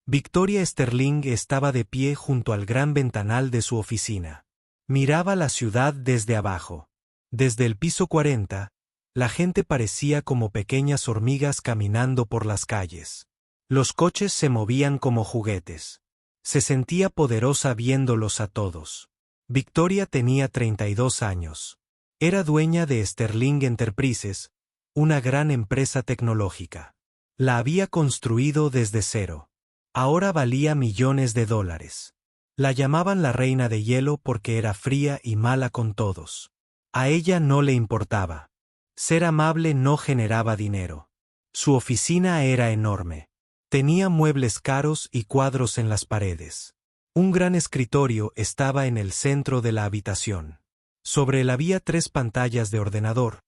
Victoria Sterling estaba de pie junto al gran ventanal de su oficina. Miraba la ciudad desde abajo. Desde el piso 40, la gente parecía como pequeñas hormigas caminando por las calles. Los coches se movían como juguetes. Se sentía poderosa viéndolos a todos. Victoria tenía 32 años. Era dueña de Sterling Enterprises, una gran empresa tecnológica. La había construido desde cero. Ahora valía millones de dólares. La llamaban la reina de hielo porque era fría y mala con todos. A ella no le importaba. Ser amable no generaba dinero. Su oficina era enorme. Tenía muebles caros y cuadros en las paredes. Un gran escritorio estaba en el centro de la habitación. Sobre él había 3 pantallas de ordenador,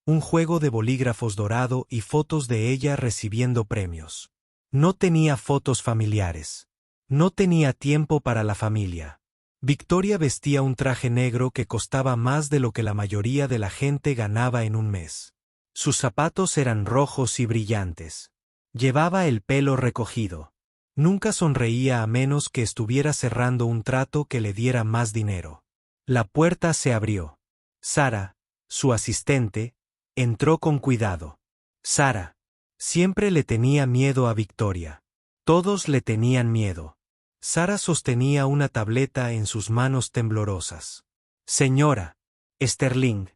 un juego de bolígrafos dorado y fotos de ella recibiendo premios. No tenía fotos familiares. No tenía tiempo para la familia. Victoria vestía un traje negro que costaba más de lo que la mayoría de la gente ganaba en un mes. Sus zapatos eran rojos y brillantes. Llevaba el pelo recogido. Nunca sonreía a menos que estuviera cerrando un trato que le diera más dinero. La puerta se abrió. Sara, su asistente, entró con cuidado. Sara. Siempre le tenía miedo a Victoria. Todos le tenían miedo. Sara sostenía una tableta en sus manos temblorosas. Señora Sterling,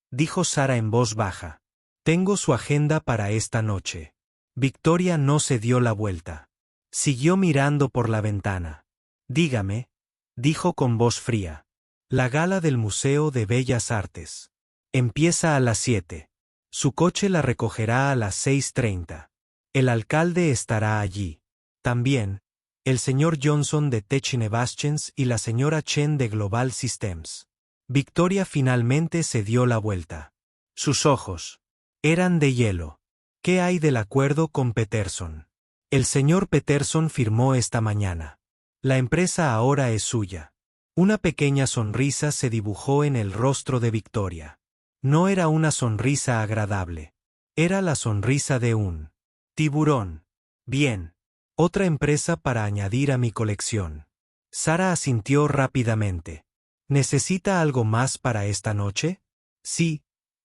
dijo Sara en voz baja. Tengo su agenda para esta noche. Victoria no se dio la vuelta. Siguió mirando por la ventana. Dígame, dijo con voz fría. La gala del Museo de Bellas Artes. Empieza a las 7. Su coche la recogerá a las 6:30. El alcalde estará allí. También, el señor Johnson de Techine Baschens y la señora Chen de Global Systems. Victoria finalmente se dio la vuelta. Sus ojos eran de hielo. ¿Qué hay del acuerdo con Peterson? El señor Peterson firmó esta mañana. La empresa ahora es suya. Una pequeña sonrisa se dibujó en el rostro de Victoria. No era una sonrisa agradable. Era la sonrisa de un tiburón. Bien. Otra empresa para añadir a mi colección. Sara asintió rápidamente. ¿Necesita algo más para esta noche? Sí.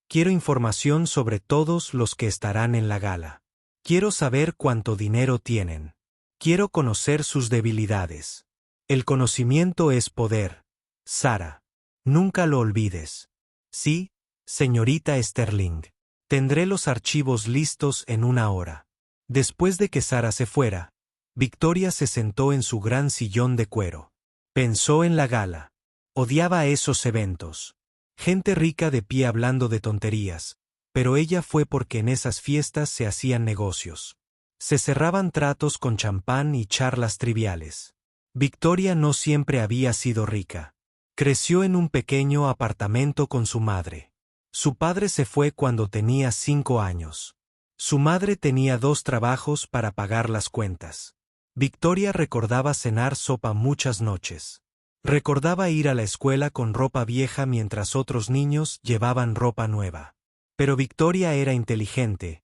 Quiero información sobre todos los que estarán en la gala. Quiero saber cuánto dinero tienen. Quiero conocer sus debilidades. El conocimiento es poder. Sara. Nunca lo olvides. Sí, señorita Sterling. Tendré los archivos listos en 1 hora. Después de que Sara se fuera, Victoria se sentó en su gran sillón de cuero. Pensó en la gala. Odiaba esos eventos. Gente rica de pie hablando de tonterías, pero ella fue porque en esas fiestas se hacían negocios. Se cerraban tratos con champán y charlas triviales. Victoria no siempre había sido rica. Creció en un pequeño apartamento con su madre. Su padre se fue cuando tenía 5 años. Su madre tenía 2 trabajos para pagar las cuentas. Victoria recordaba cenar sopa muchas noches. Recordaba ir a la escuela con ropa vieja mientras otros niños llevaban ropa nueva. Pero Victoria era inteligente,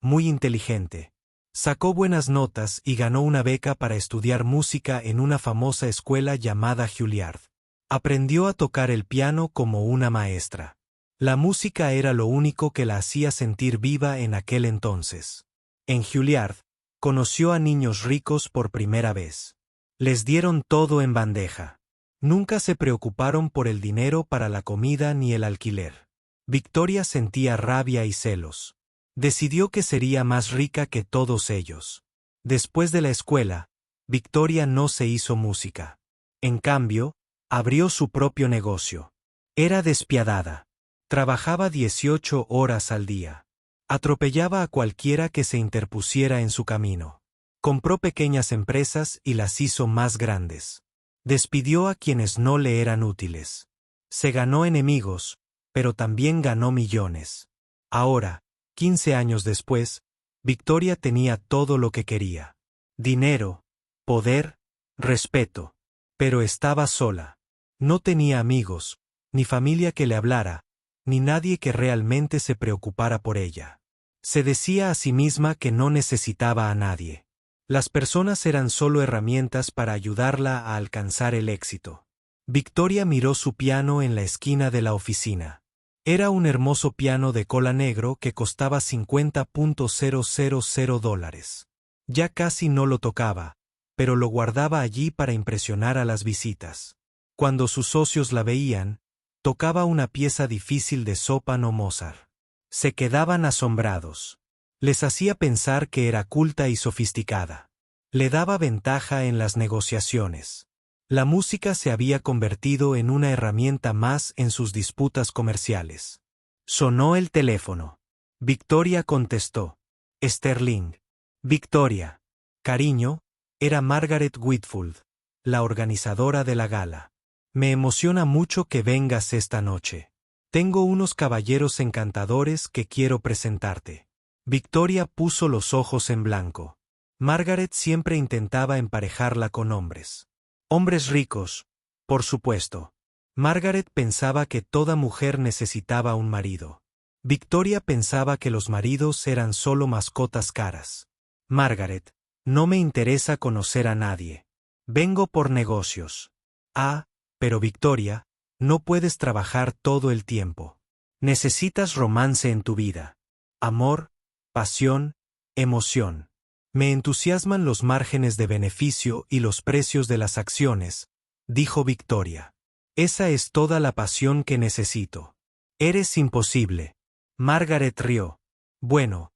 muy inteligente. Sacó buenas notas y ganó una beca para estudiar música en una famosa escuela llamada Juilliard. Aprendió a tocar el piano como una maestra. La música era lo único que la hacía sentir viva en aquel entonces. En Juilliard, conoció a niños ricos por primera vez. Les dieron todo en bandeja. Nunca se preocuparon por el dinero para la comida ni el alquiler. Victoria sentía rabia y celos. Decidió que sería más rica que todos ellos. Después de la escuela, Victoria no se hizo música. En cambio, abrió su propio negocio. Era despiadada. Trabajaba 18 horas al día. Atropellaba a cualquiera que se interpusiera en su camino. Compró pequeñas empresas y las hizo más grandes. Despidió a quienes no le eran útiles. Se ganó enemigos, pero también ganó millones. Ahora, 15 años después, Victoria tenía todo lo que quería. Dinero, poder, respeto. Pero estaba sola. No tenía amigos, ni familia que le hablara, ni nadie que realmente se preocupara por ella. Se decía a sí misma que no necesitaba a nadie. Las personas eran solo herramientas para ayudarla a alcanzar el éxito. Victoria miró su piano en la esquina de la oficina. Era un hermoso piano de cola negro que costaba $50,000. Ya casi no lo tocaba, pero lo guardaba allí para impresionar a las visitas. Cuando sus socios la veían, tocaba una pieza difícil de Chopin o Mozart. Se quedaban asombrados. Les hacía pensar que era culta y sofisticada. Le daba ventaja en las negociaciones. La música se había convertido en una herramienta más en sus disputas comerciales. Sonó el teléfono. Victoria contestó. Sterling. Victoria. Cariño, era Margaret Whitfield, la organizadora de la gala. Me emociona mucho que vengas esta noche. Tengo unos caballeros encantadores que quiero presentarte. Victoria puso los ojos en blanco. Margaret siempre intentaba emparejarla con hombres. Hombres ricos, por supuesto. Margaret pensaba que toda mujer necesitaba un marido. Victoria pensaba que los maridos eran solo mascotas caras. Margaret, no me interesa conocer a nadie. Vengo por negocios. Ah, pero Victoria, no puedes trabajar todo el tiempo. Necesitas romance en tu vida. Amor, pasión, emoción. Me entusiasman los márgenes de beneficio y los precios de las acciones, dijo Victoria. Esa es toda la pasión que necesito. Eres imposible. Margaret rió. Bueno,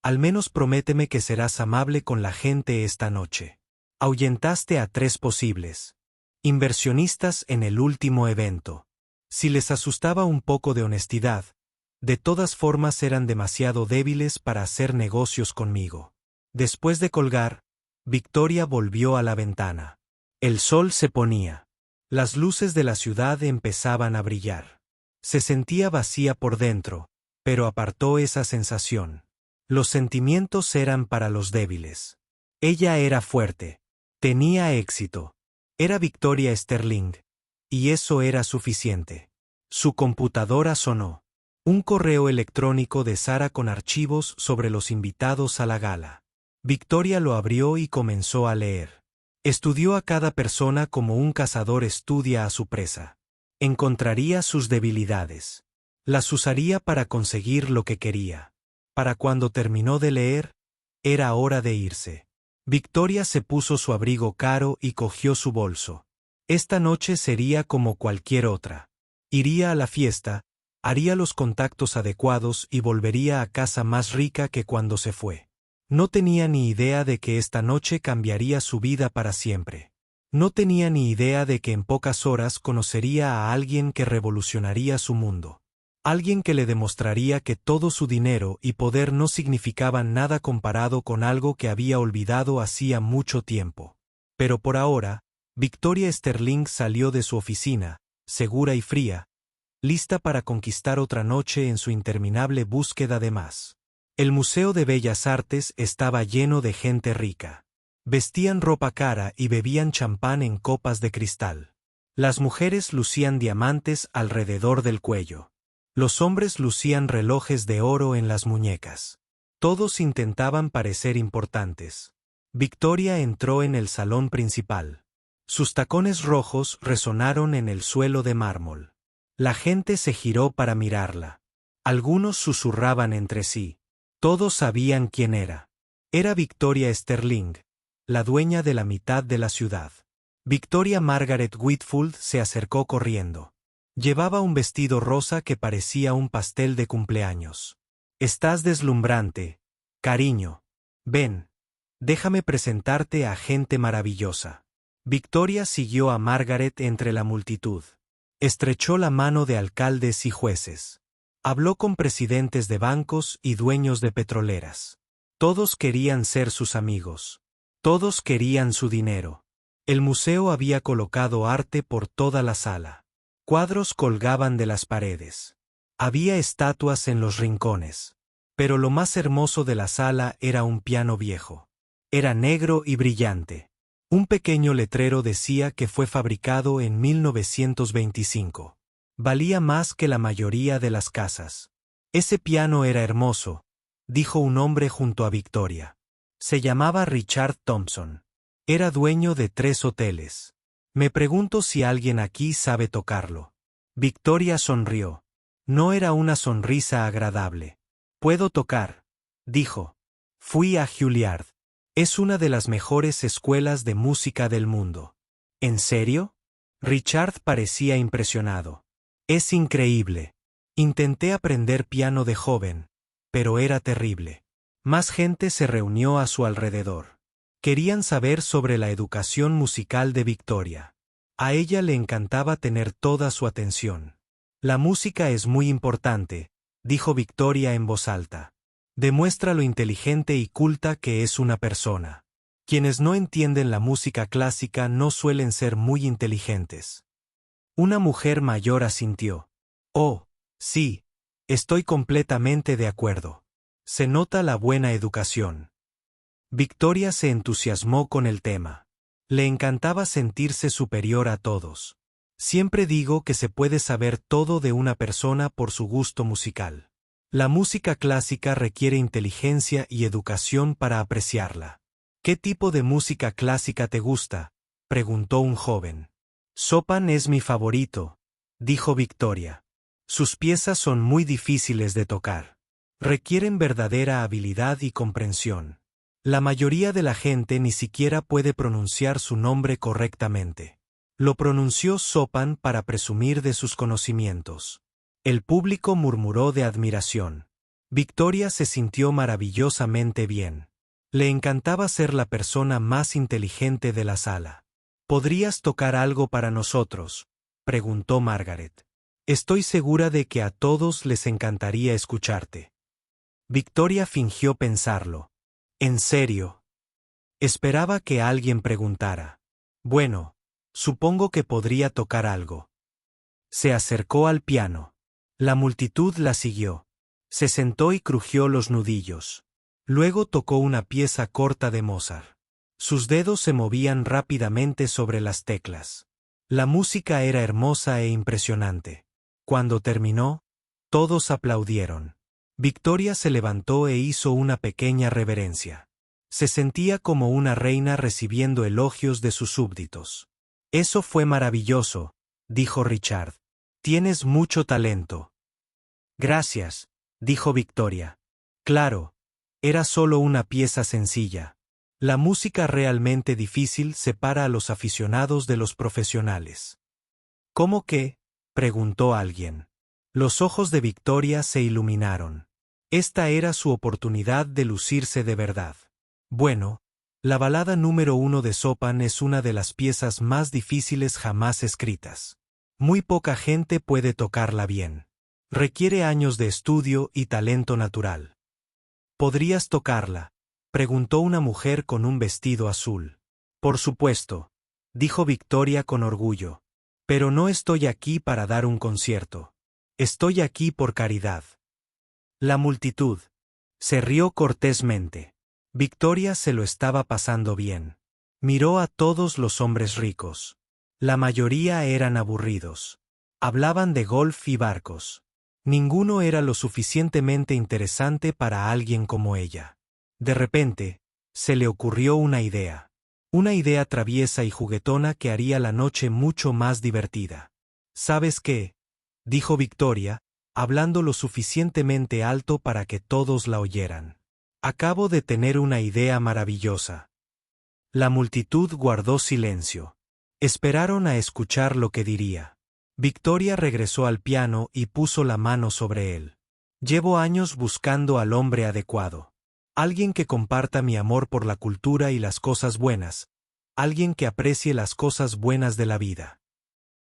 al menos prométeme que serás amable con la gente esta noche. Ahuyentaste a 3 posibles inversionistas en el último evento. Si les asustaba un poco de honestidad, de todas formas eran demasiado débiles para hacer negocios conmigo. Después de colgar, Victoria volvió a la ventana. El sol se ponía. Las luces de la ciudad empezaban a brillar. Se sentía vacía por dentro, pero apartó esa sensación. Los sentimientos eran para los débiles. Ella era fuerte. Tenía éxito. Era Victoria Sterling. Y eso era suficiente. Su computadora sonó. Un correo electrónico de Sara con archivos sobre los invitados a la gala. Victoria lo abrió y comenzó a leer. Estudió a cada persona como un cazador estudia a su presa. Encontraría sus debilidades. Las usaría para conseguir lo que quería. Para cuando terminó de leer, era hora de irse. Victoria se puso su abrigo caro y cogió su bolso. Esta noche sería como cualquier otra. Iría a la fiesta, haría los contactos adecuados y volvería a casa más rica que cuando se fue. No tenía ni idea de que esta noche cambiaría su vida para siempre. No tenía ni idea de que en pocas horas conocería a alguien que revolucionaría su mundo. Alguien que le demostraría que todo su dinero y poder no significaban nada comparado con algo que había olvidado hacía mucho tiempo. Pero por ahora, Victoria Sterling salió de su oficina, segura y fría, lista para conquistar otra noche en su interminable búsqueda de más. El Museo de Bellas Artes estaba lleno de gente rica. Vestían ropa cara y bebían champán en copas de cristal. Las mujeres lucían diamantes alrededor del cuello. Los hombres lucían relojes de oro en las muñecas. Todos intentaban parecer importantes. Victoria entró en el salón principal. Sus tacones rojos resonaron en el suelo de mármol. La gente se giró para mirarla. Algunos susurraban entre sí. Todos sabían quién era. Era Victoria Sterling, la dueña de la mitad de la ciudad. Victoria Margaret Whitfield se acercó corriendo. Llevaba un vestido rosa que parecía un pastel de cumpleaños. Estás deslumbrante, cariño. Ven, déjame presentarte a gente maravillosa. Victoria siguió a Margaret entre la multitud. Estrechó la mano de alcaldes y jueces. Habló con presidentes de bancos y dueños de petroleras. Todos querían ser sus amigos. Todos querían su dinero. El museo había colocado arte por toda la sala. Cuadros colgaban de las paredes. Había estatuas en los rincones. Pero lo más hermoso de la sala era un piano viejo. Era negro y brillante. Un pequeño letrero decía que fue fabricado en 1925. Valía más que la mayoría de las casas. Ese piano era hermoso, dijo un hombre junto a Victoria. Se llamaba Richard Thompson. Era dueño de 3 hoteles. Me pregunto si alguien aquí sabe tocarlo. Victoria sonrió. No era una sonrisa agradable. Puedo tocar, dijo. Fui a Juilliard. Es una de las mejores escuelas de música del mundo. ¿En serio? Richard parecía impresionado. Es increíble. Intenté aprender piano de joven, pero era terrible. Más gente se reunió a su alrededor. Querían saber sobre la educación musical de Victoria. A ella le encantaba tener toda su atención. La música es muy importante, dijo Victoria en voz alta. Demuestra lo inteligente y culta que es una persona. Quienes no entienden la música clásica no suelen ser muy inteligentes. Una mujer mayor asintió. Oh, sí, estoy completamente de acuerdo. Se nota la buena educación. Victoria se entusiasmó con el tema. Le encantaba sentirse superior a todos. Siempre digo que se puede saber todo de una persona por su gusto musical. La música clásica requiere inteligencia y educación para apreciarla. ¿Qué tipo de música clásica te gusta?, preguntó un joven. Chopin es mi favorito, dijo Victoria. Sus piezas son muy difíciles de tocar. Requieren verdadera habilidad y comprensión. La mayoría de la gente ni siquiera puede pronunciar su nombre correctamente. Lo pronunció Chopin para presumir de sus conocimientos. El público murmuró de admiración. Victoria se sintió maravillosamente bien. Le encantaba ser la persona más inteligente de la sala. ¿Podrías tocar algo para nosotros?, preguntó Margaret. Estoy segura de que a todos les encantaría escucharte. Victoria fingió pensarlo. ¿En serio? Esperaba que alguien preguntara. Bueno, supongo que podría tocar algo. Se acercó al piano. La multitud la siguió. Se sentó y crujió los nudillos. Luego tocó una pieza corta de Mozart. Sus dedos se movían rápidamente sobre las teclas. La música era hermosa e impresionante. Cuando terminó, todos aplaudieron. Victoria se levantó e hizo una pequeña reverencia. Se sentía como una reina recibiendo elogios de sus súbditos. Eso fue maravilloso, dijo Richard. Tienes mucho talento. Gracias, dijo Victoria. Claro, era solo una pieza sencilla. La música realmente difícil separa a los aficionados de los profesionales. ¿Cómo qué?, preguntó alguien. Los ojos de Victoria se iluminaron. Esta era su oportunidad de lucirse de verdad. Bueno, la balada número 1 de Chopin es una de las piezas más difíciles jamás escritas. Muy poca gente puede tocarla bien. Requiere años de estudio y talento natural. ¿Podrías tocarla?, preguntó una mujer con un vestido azul. Por supuesto, dijo Victoria con orgullo. Pero no estoy aquí para dar un concierto. Estoy aquí por caridad. La multitud se rió cortésmente. Victoria se lo estaba pasando bien. Miró a todos los hombres ricos. La mayoría eran aburridos. Hablaban de golf y barcos. Ninguno era lo suficientemente interesante para alguien como ella. De repente, se le ocurrió una idea. Una idea traviesa y juguetona que haría la noche mucho más divertida. ¿Sabes qué?, dijo Victoria, hablando lo suficientemente alto para que todos la oyeran. Acabo de tener una idea maravillosa. La multitud guardó silencio. Esperaron a escuchar lo que diría. Victoria regresó al piano y puso la mano sobre él. Llevo años buscando al hombre adecuado. Alguien que comparta mi amor por la cultura y las cosas buenas. Alguien que aprecie las cosas buenas de la vida.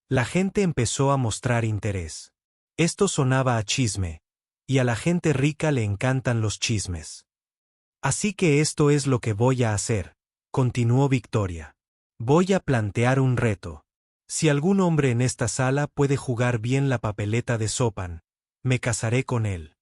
La gente empezó a mostrar interés. Esto sonaba a chisme, y a la gente rica le encantan los chismes. Así que esto es lo que voy a hacer, continuó Victoria. Voy a plantear un reto. Si algún hombre en esta sala puede jugar bien la papeleta de Chopin, me casaré con él.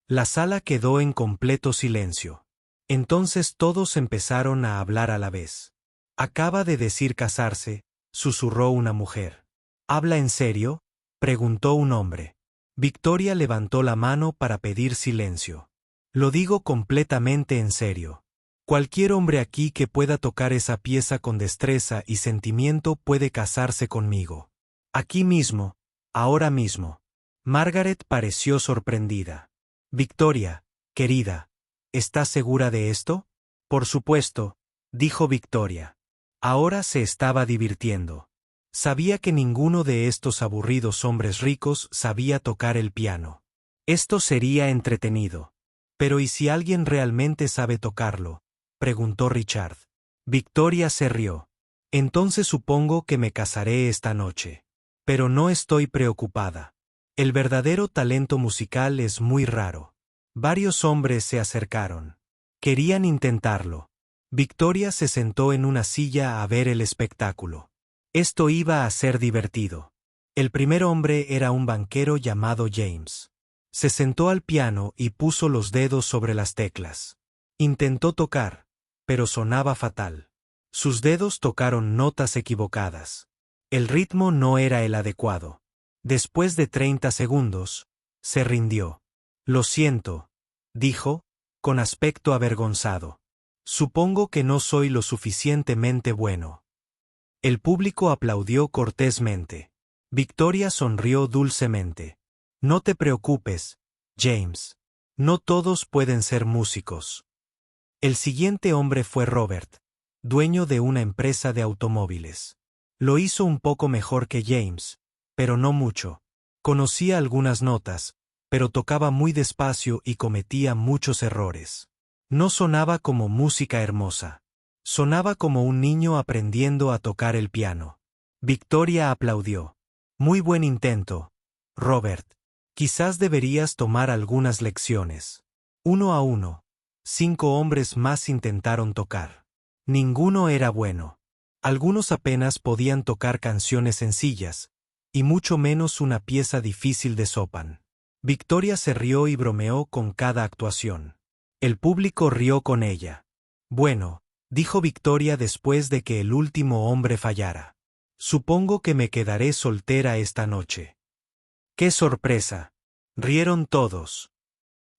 La sala quedó en completo silencio. Entonces todos empezaron a hablar a la vez. Acaba de decir casarse, susurró una mujer. ¿Habla en serio?, preguntó un hombre. Victoria levantó la mano para pedir silencio. Lo digo completamente en serio. Cualquier hombre aquí que pueda tocar esa pieza con destreza y sentimiento puede casarse conmigo. Aquí mismo, ahora mismo. Margaret pareció sorprendida. Victoria, querida, ¿estás segura de esto? Por supuesto, dijo Victoria. Ahora se estaba divirtiendo. Sabía que ninguno de estos aburridos hombres ricos sabía tocar el piano. Esto sería entretenido. Pero ¿y si alguien realmente sabe tocarlo?, preguntó Richard. Victoria se rió. Entonces supongo que me casaré esta noche. Pero no estoy preocupada. El verdadero talento musical es muy raro. Varios hombres se acercaron. Querían intentarlo. Victoria se sentó en una silla a ver el espectáculo. Esto iba a ser divertido. El primer hombre era un banquero llamado James. Se sentó al piano y puso los dedos sobre las teclas. Intentó tocar, pero sonaba fatal. Sus dedos tocaron notas equivocadas. El ritmo no era el adecuado. Después de 30 segundos, se rindió. Lo siento, dijo, con aspecto avergonzado. Supongo que no soy lo suficientemente bueno. El público aplaudió cortésmente. Victoria sonrió dulcemente. No te preocupes, James. No todos pueden ser músicos. El siguiente hombre fue Robert, dueño de una empresa de automóviles. Lo hizo un poco mejor que James, pero no mucho. Conocía algunas notas, pero tocaba muy despacio y cometía muchos errores. No sonaba como música hermosa. Sonaba como un niño aprendiendo a tocar el piano. Victoria aplaudió. Muy buen intento, Robert. Quizás deberías tomar algunas lecciones. 1 a 1. 5 hombres más intentaron tocar. Ninguno era bueno. Algunos apenas podían tocar canciones sencillas, y mucho menos una pieza difícil de Chopin. Victoria se rió y bromeó con cada actuación. El público rió con ella. Bueno, dijo Victoria después de que el último hombre fallara. Supongo que me quedaré soltera esta noche. ¡Qué sorpresa! Rieron todos.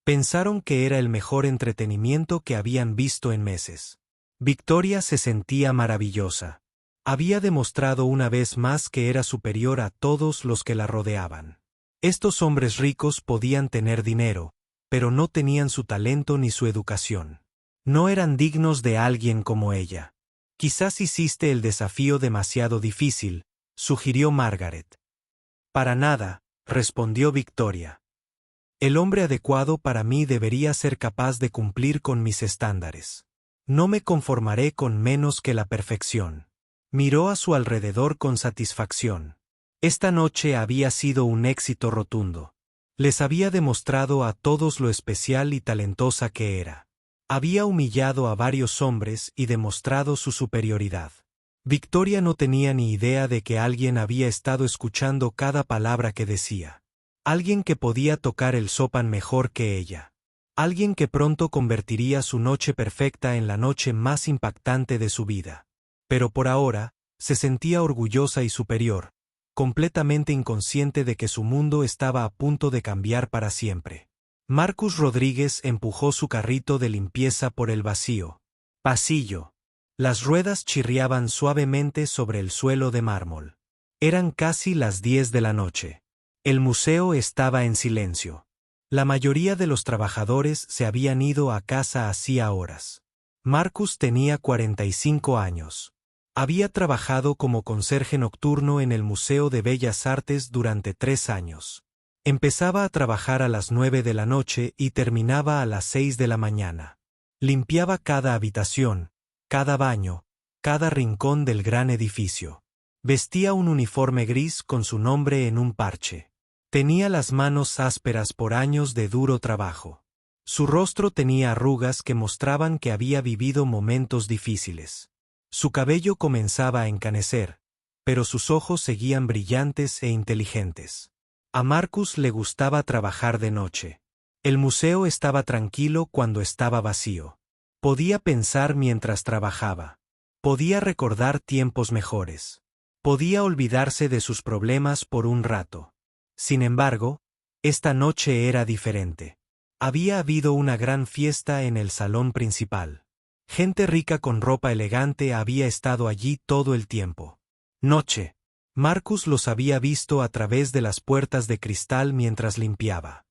Pensaron que era el mejor entretenimiento que habían visto en meses. Victoria se sentía maravillosa. Había demostrado una vez más que era superior a todos los que la rodeaban. Estos hombres ricos podían tener dinero, pero no tenían su talento ni su educación. No eran dignos de alguien como ella. Quizás hiciste el desafío demasiado difícil, sugirió Margaret. Para nada, respondió Victoria. El hombre adecuado para mí debería ser capaz de cumplir con mis estándares. No me conformaré con menos que la perfección. Miró a su alrededor con satisfacción. Esta noche había sido un éxito rotundo. Les había demostrado a todos lo especial y talentosa que era. Había humillado a varios hombres y demostrado su superioridad. Victoria no tenía ni idea de que alguien había estado escuchando cada palabra que decía. Alguien que podía tocar el Chopin mejor que ella. Alguien que pronto convertiría su noche perfecta en la noche más impactante de su vida. Pero por ahora, se sentía orgullosa y superior, completamente inconsciente de que su mundo estaba a punto de cambiar para siempre. Marcus Rodríguez empujó su carrito de limpieza por el vacío pasillo. Las ruedas chirriaban suavemente sobre el suelo de mármol. Eran casi las 10 de la noche. El museo estaba en silencio. La mayoría de los trabajadores se habían ido a casa hacía horas. Marcus tenía 45 años. Había trabajado como conserje nocturno en el Museo de Bellas Artes durante 3 años. Empezaba a trabajar a las 9 de la noche y terminaba a las 6 de la mañana. Limpiaba cada habitación, cada baño, cada rincón del gran edificio. Vestía un uniforme gris con su nombre en un parche. Tenía las manos ásperas por años de duro trabajo. Su rostro tenía arrugas que mostraban que había vivido momentos difíciles. Su cabello comenzaba a encanecer, pero sus ojos seguían brillantes e inteligentes. A Marcus le gustaba trabajar de noche. El museo estaba tranquilo cuando estaba vacío. Podía pensar mientras trabajaba. Podía recordar tiempos mejores. Podía olvidarse de sus problemas por un rato. Sin embargo, esta noche era diferente. Había habido una gran fiesta en el salón principal. Gente rica con ropa elegante había estado allí todo el tiempo. Noche. Marcus los había visto a través de las puertas de cristal mientras limpiaba.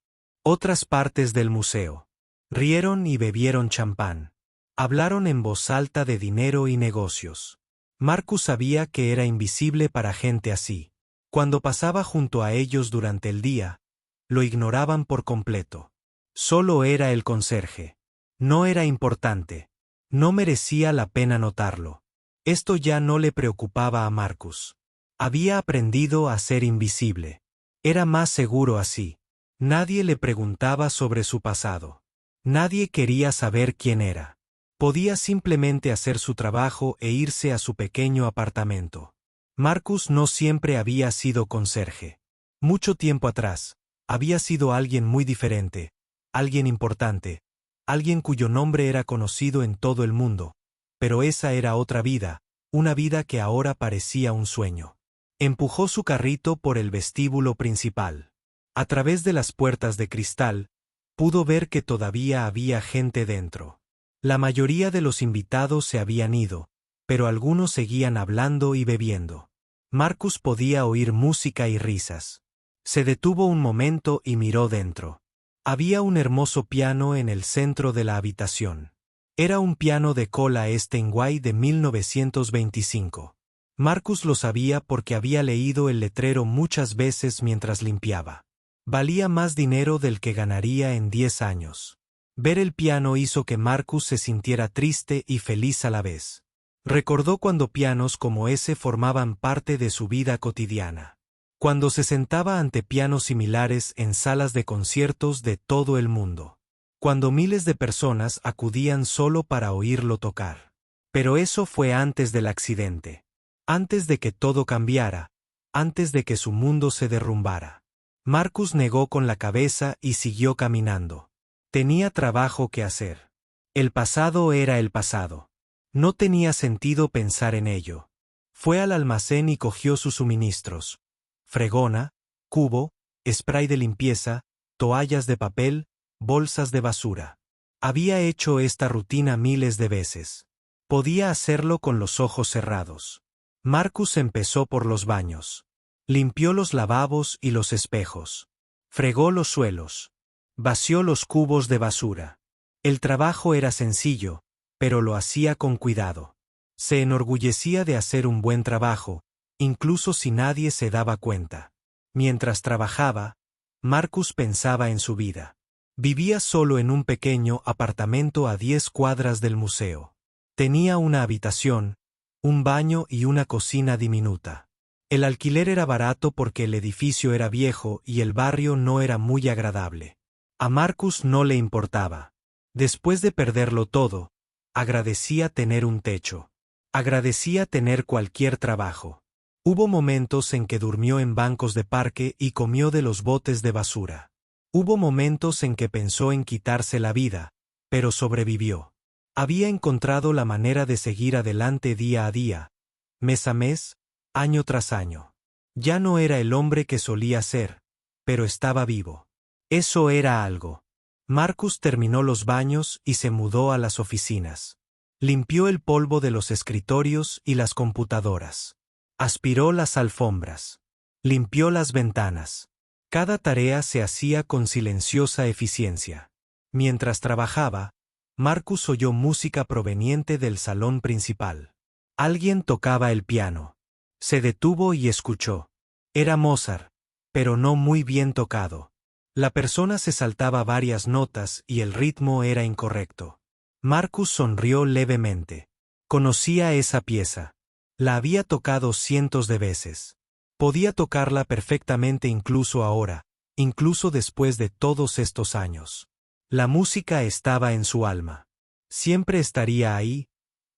Otras partes del museo. Rieron y bebieron champán. Hablaron en voz alta de dinero y negocios. Marcus sabía que era invisible para gente así. Cuando pasaba junto a ellos durante el día, lo ignoraban por completo. Solo era el conserje. No era importante. No merecía la pena notarlo. Esto ya no le preocupaba a Marcus. Había aprendido a ser invisible. Era más seguro así. Nadie le preguntaba sobre su pasado. Nadie quería saber quién era. Podía simplemente hacer su trabajo e irse a su pequeño apartamento. Marcus no siempre había sido conserje. Mucho tiempo atrás, había sido alguien muy diferente, alguien importante, alguien cuyo nombre era conocido en todo el mundo, pero esa era otra vida, una vida que ahora parecía un sueño. Empujó su carrito por el vestíbulo principal. A través de las puertas de cristal, pudo ver que todavía había gente dentro. La mayoría de los invitados se habían ido, pero algunos seguían hablando y bebiendo. Marcus podía oír música y risas. Se detuvo un momento y miró dentro. Había un hermoso piano en el centro de la habitación. Era un piano de cola Steinway de 1925. Marcus lo sabía porque había leído el letrero muchas veces mientras limpiaba. Valía más dinero del que ganaría en 10 años. Ver el piano hizo que Marcus se sintiera triste y feliz a la vez. Recordó cuando pianos como ese formaban parte de su vida cotidiana. Cuando se sentaba ante pianos similares en salas de conciertos de todo el mundo. Cuando miles de personas acudían solo para oírlo tocar. Pero eso fue antes del accidente. Antes de que todo cambiara. Antes de que su mundo se derrumbara. Marcus negó con la cabeza y siguió caminando. Tenía trabajo que hacer. El pasado era el pasado. No tenía sentido pensar en ello. Fue al almacén y cogió sus suministros. Fregona, cubo, spray de limpieza, toallas de papel, bolsas de basura. Había hecho esta rutina miles de veces. Podía hacerlo con los ojos cerrados. Marcus empezó por los baños. Limpió los lavabos y los espejos. Fregó los suelos. Vació los cubos de basura. El trabajo era sencillo, pero lo hacía con cuidado. Se enorgullecía de hacer un buen trabajo, incluso si nadie se daba cuenta. Mientras trabajaba, Marcus pensaba en su vida. Vivía solo en un pequeño apartamento a 10 cuadras del museo. Tenía una habitación, un baño y una cocina diminuta. El alquiler era barato porque el edificio era viejo y el barrio no era muy agradable. A Marcus no le importaba. Después de perderlo todo, agradecía tener un techo. Agradecía tener cualquier trabajo. Hubo momentos en que durmió en bancos de parque y comió de los botes de basura. Hubo momentos en que pensó en quitarse la vida, pero sobrevivió. Había encontrado la manera de seguir adelante día a día, mes a mes, año tras año. Ya no era el hombre que solía ser, pero estaba vivo. Eso era algo. Marcus terminó los baños y se mudó a las oficinas. Limpió el polvo de los escritorios y las computadoras. Aspiró las alfombras. Limpió las ventanas. Cada tarea se hacía con silenciosa eficiencia. Mientras trabajaba, Marcus oyó música proveniente del salón principal. Alguien tocaba el piano. Se detuvo y escuchó. Era Mozart, pero no muy bien tocado. La persona se saltaba varias notas y el ritmo era incorrecto. Marcus sonrió levemente. Conocía esa pieza. La había tocado cientos de veces. Podía tocarla perfectamente incluso ahora, incluso después de todos estos años. La música estaba en su alma. Siempre estaría ahí,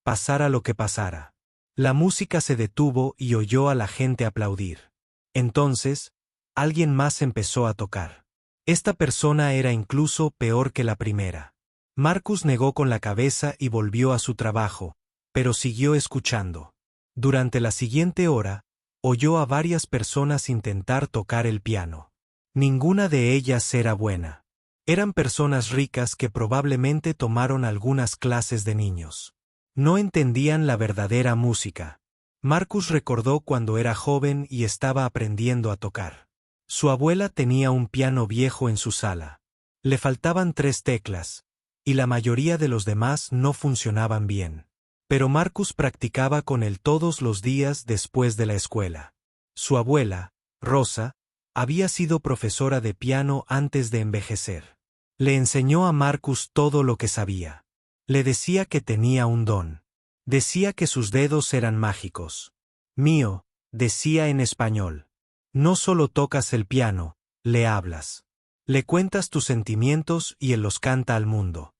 pasara lo que pasara. La música se detuvo y oyó a la gente aplaudir. Entonces, alguien más empezó a tocar. Esta persona era incluso peor que la primera. Marcus negó con la cabeza y volvió a su trabajo, pero siguió escuchando. Durante la siguiente hora, oyó a varias personas intentar tocar el piano. Ninguna de ellas era buena. Eran personas ricas que probablemente tomaron algunas clases de niños. No entendían la verdadera música. Marcus recordó cuando era joven y estaba aprendiendo a tocar. Su abuela tenía un piano viejo en su sala. Le faltaban 3 teclas, y la mayoría de los demás no funcionaban bien. Pero Marcus practicaba con él todos los días después de la escuela. Su abuela, Rosa, había sido profesora de piano antes de envejecer. Le enseñó a Marcus todo lo que sabía. Le decía que tenía un don. Decía que sus dedos eran mágicos. Mío, decía en español. No solo tocas el piano, le hablas. Le cuentas tus sentimientos y él los canta al mundo.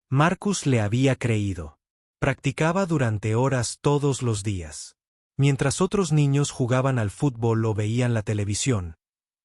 Marcus le había creído. Practicaba durante horas todos los días. Mientras otros niños jugaban al fútbol o veían la televisión,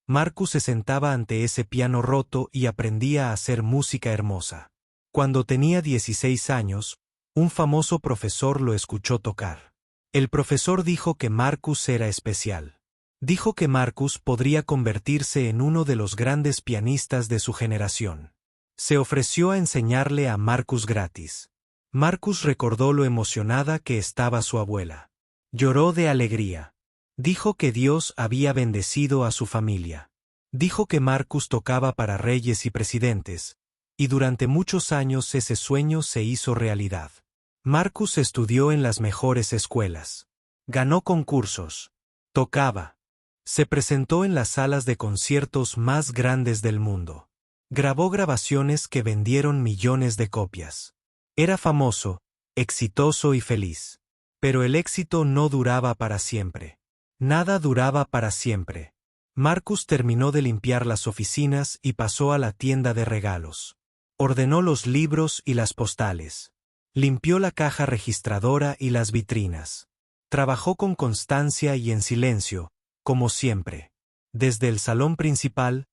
Marcus se sentaba ante ese piano roto y aprendía a hacer música hermosa. Cuando tenía 16 años, un famoso profesor lo escuchó tocar. El profesor dijo que Marcus era especial. Dijo que Marcus podría convertirse en uno de los grandes pianistas de su generación. Se ofreció a enseñarle a Marcus gratis. Marcus recordó lo emocionada que estaba su abuela. Lloró de alegría. Dijo que Dios había bendecido a su familia. Dijo que Marcus tocaba para reyes y presidentes, y durante muchos años ese sueño se hizo realidad. Marcus estudió en las mejores escuelas. Ganó concursos. Tocaba. Se presentó en las salas de conciertos más grandes del mundo. Grabó grabaciones que vendieron millones de copias. Era famoso, exitoso y feliz. Pero el éxito no duraba para siempre. Nada duraba para siempre. Marcus terminó de limpiar las oficinas y pasó a la tienda de regalos. Ordenó los libros y las postales. Limpió la caja registradora y las vitrinas. Trabajó con constancia y en silencio, como siempre. Desde el salón principal,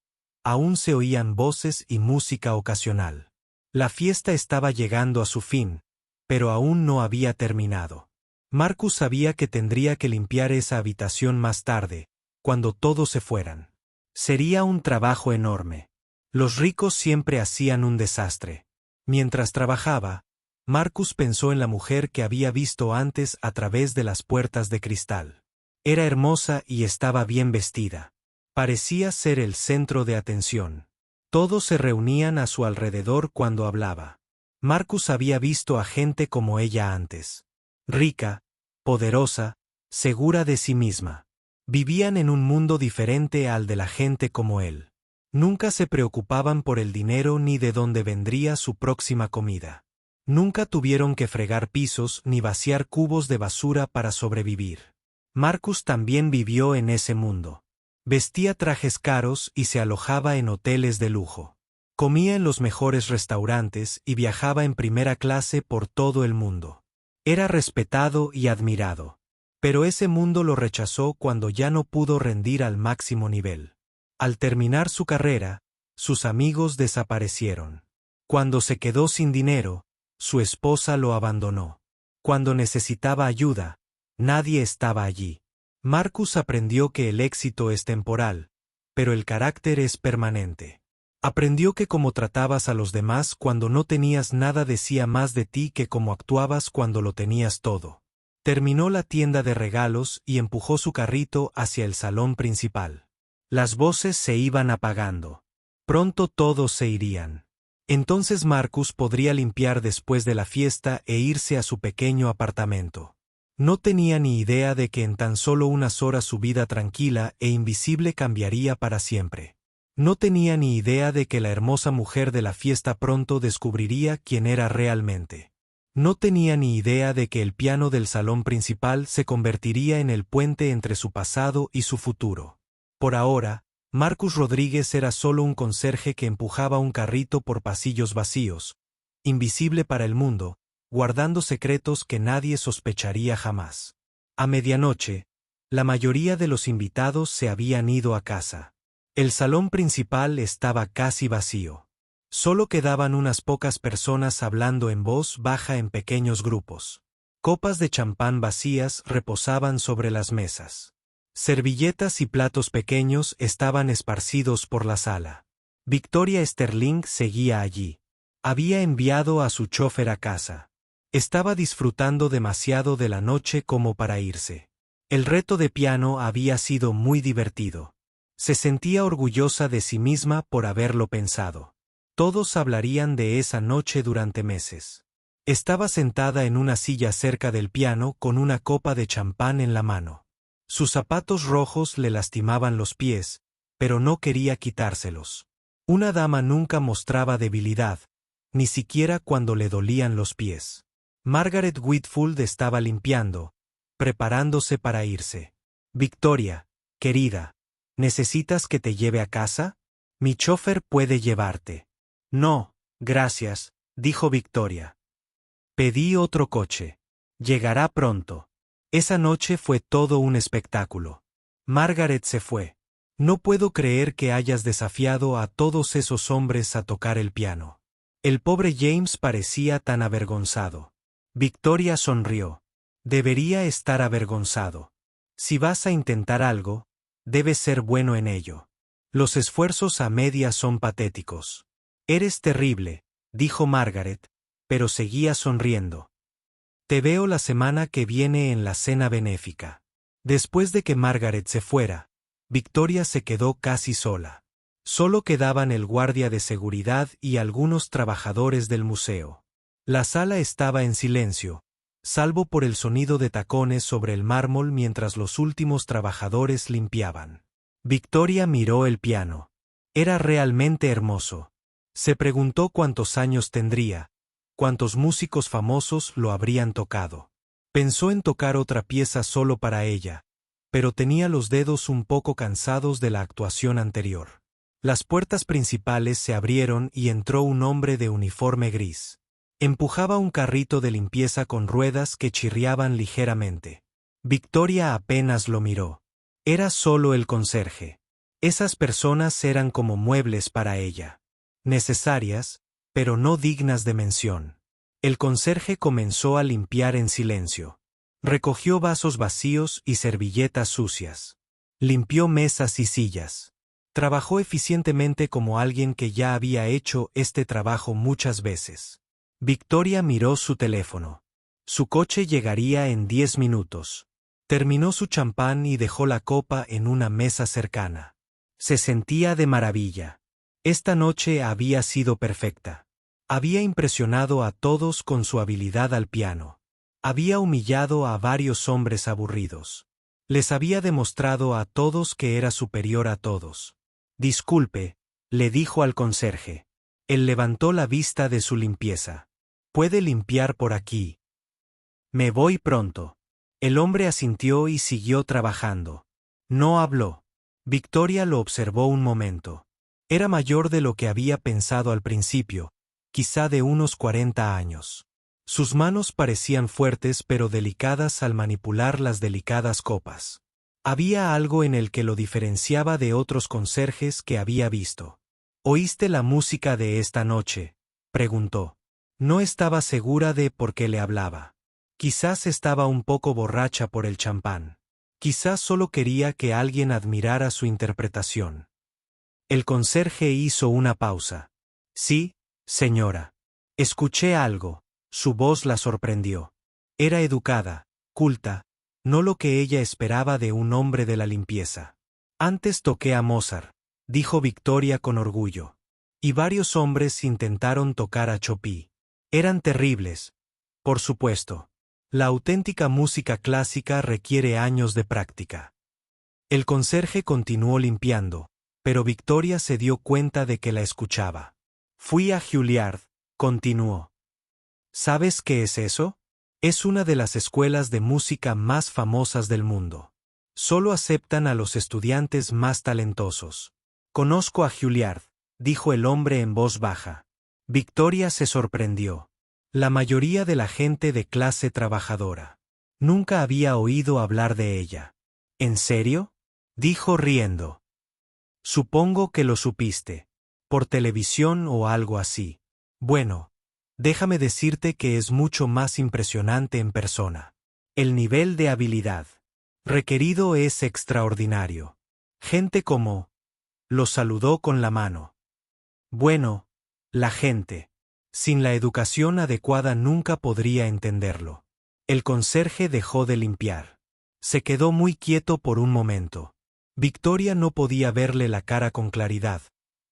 aún se oían voces y música ocasional. La fiesta estaba llegando a su fin, pero aún no había terminado. Marcus sabía que tendría que limpiar esa habitación más tarde, cuando todos se fueran. Sería un trabajo enorme. Los ricos siempre hacían un desastre. Mientras trabajaba, Marcus pensó en la mujer que había visto antes a través de las puertas de cristal. Era hermosa y estaba bien vestida. Parecía ser el centro de atención. Todos se reunían a su alrededor cuando hablaba. Marcus había visto a gente como ella antes. Rica, poderosa, segura de sí misma. Vivían en un mundo diferente al de la gente como él. Nunca se preocupaban por el dinero ni de dónde vendría su próxima comida. Nunca tuvieron que fregar pisos ni vaciar cubos de basura para sobrevivir. Marcus también vivió en ese mundo. Vestía trajes caros y se alojaba en hoteles de lujo. Comía en los mejores restaurantes y viajaba en primera clase por todo el mundo. Era respetado y admirado. Pero ese mundo lo rechazó cuando ya no pudo rendir al máximo nivel. Al terminar su carrera, sus amigos desaparecieron. Cuando se quedó sin dinero, su esposa lo abandonó. Cuando necesitaba ayuda, nadie estaba allí. Marcus aprendió que el éxito es temporal, pero el carácter es permanente. Aprendió que cómo tratabas a los demás cuando no tenías nada decía más de ti que cómo actuabas cuando lo tenías todo. Terminó la tienda de regalos y empujó su carrito hacia el salón principal. Las voces se iban apagando. Pronto todos se irían. Entonces Marcus podría limpiar después de la fiesta e irse a su pequeño apartamento. No tenía ni idea de que en tan solo unas horas su vida tranquila e invisible cambiaría para siempre. No tenía ni idea de que la hermosa mujer de la fiesta pronto descubriría quién era realmente. No tenía ni idea de que el piano del salón principal se convertiría en el puente entre su pasado y su futuro. Por ahora, Marcus Rodríguez era solo un conserje que empujaba un carrito por pasillos vacíos, invisible para el mundo, guardando secretos que nadie sospecharía jamás. A medianoche, la mayoría de los invitados se habían ido a casa. El salón principal estaba casi vacío. Solo quedaban unas pocas personas hablando en voz baja en pequeños grupos. Copas de champán vacías reposaban sobre las mesas. Servilletas y platos pequeños estaban esparcidos por la sala. Victoria Sterling seguía allí. Había enviado a su chofer a casa. Estaba disfrutando demasiado de la noche como para irse. El reto de piano había sido muy divertido. Se sentía orgullosa de sí misma por haberlo pensado. Todos hablarían de esa noche durante meses. Estaba sentada en una silla cerca del piano con una copa de champán en la mano. Sus zapatos rojos le lastimaban los pies, pero no quería quitárselos. Una dama nunca mostraba debilidad, ni siquiera cuando le dolían los pies. Margaret Whitfield estaba limpiando, preparándose para irse. Victoria, querida, ¿necesitas que te lleve a casa? Mi chofer puede llevarte. No, gracias, dijo Victoria. Pedí otro coche. Llegará pronto. Esa noche fue todo un espectáculo. Margaret se fue. No puedo creer que hayas desafiado a todos esos hombres a tocar el piano. El pobre James parecía tan avergonzado. Victoria sonrió. Debería estar avergonzado. Si vas a intentar algo, debes ser bueno en ello. Los esfuerzos a medias son patéticos. Eres terrible, dijo Margaret, pero seguía sonriendo. Te veo la semana que viene en la cena benéfica. Después de que Margaret se fuera, Victoria se quedó casi sola. Solo quedaban el guardia de seguridad y algunos trabajadores del museo. La sala estaba en silencio, salvo por el sonido de tacones sobre el mármol mientras los últimos trabajadores limpiaban. Victoria miró el piano. Era realmente hermoso. Se preguntó cuántos años tendría, cuántos músicos famosos lo habrían tocado. Pensó en tocar otra pieza solo para ella, pero tenía los dedos un poco cansados de la actuación anterior. Las puertas principales se abrieron y entró un hombre de uniforme gris. Empujaba un carrito de limpieza con ruedas que chirriaban ligeramente. Victoria apenas lo miró. Era solo el conserje. Esas personas eran como muebles para ella. Necesarias, pero no dignas de mención. El conserje comenzó a limpiar en silencio. Recogió vasos vacíos y servilletas sucias. Limpió mesas y sillas. Trabajó eficientemente como alguien que ya había hecho este trabajo muchas veces. Victoria miró su teléfono. Su coche llegaría en 10 minutos. Terminó su champán y dejó la copa en una mesa cercana. Se sentía de maravilla. Esta noche había sido perfecta. Había impresionado a todos con su habilidad al piano. Había humillado a varios hombres aburridos. Les había demostrado a todos que era superior a todos. Disculpe, le dijo al conserje. Él levantó la vista de su limpieza. Puede limpiar por aquí. Me voy pronto. El hombre asintió y siguió trabajando. No habló. Victoria lo observó un momento. Era mayor de lo que había pensado al principio, quizá de unos 40 años. Sus manos parecían fuertes pero delicadas al manipular las delicadas copas. Había algo en el que lo diferenciaba de otros conserjes que había visto. ¿Oíste la música de esta noche?, preguntó. No estaba segura de por qué le hablaba. Quizás estaba un poco borracha por el champán. Quizás solo quería que alguien admirara su interpretación. El conserje hizo una pausa. Sí, señora. Escuché algo. Su voz la sorprendió. Era educada, culta, no lo que ella esperaba de un hombre de la limpieza. Antes toqué a Mozart, dijo Victoria con orgullo. Y varios hombres intentaron tocar a Chopin. Eran terribles. Por supuesto. La auténtica música clásica requiere años de práctica. El conserje continuó limpiando, pero Victoria se dio cuenta de que la escuchaba. Fui a Juilliard, continuó. ¿Sabes qué es eso? Es una de las escuelas de música más famosas del mundo. Solo aceptan a los estudiantes más talentosos. Conozco a Juilliard, dijo el hombre en voz baja. Victoria se sorprendió. La mayoría de la gente de clase trabajadora. Nunca había oído hablar de ella. ¿En serio?, dijo riendo. Supongo que lo supiste. Por televisión o algo así. Bueno. Déjame decirte que es mucho más impresionante en persona. El nivel de habilidad requerido es extraordinario. Gente como... Lo saludó con la mano. Bueno, la gente. Sin la educación adecuada nunca podría entenderlo. El conserje dejó de limpiar. Se quedó muy quieto por un momento. Victoria no podía verle la cara con claridad,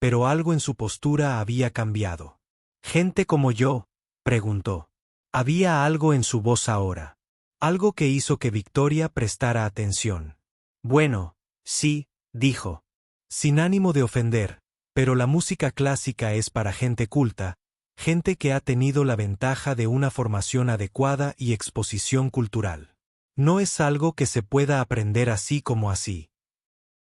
pero algo en su postura había cambiado. ¿Gente como yo?, preguntó. Había algo en su voz ahora. Algo que hizo que Victoria prestara atención. Bueno, sí, dijo. Sin ánimo de ofender, pero la música clásica es para gente culta, gente que ha tenido la ventaja de una formación adecuada y exposición cultural. No es algo que se pueda aprender así como así.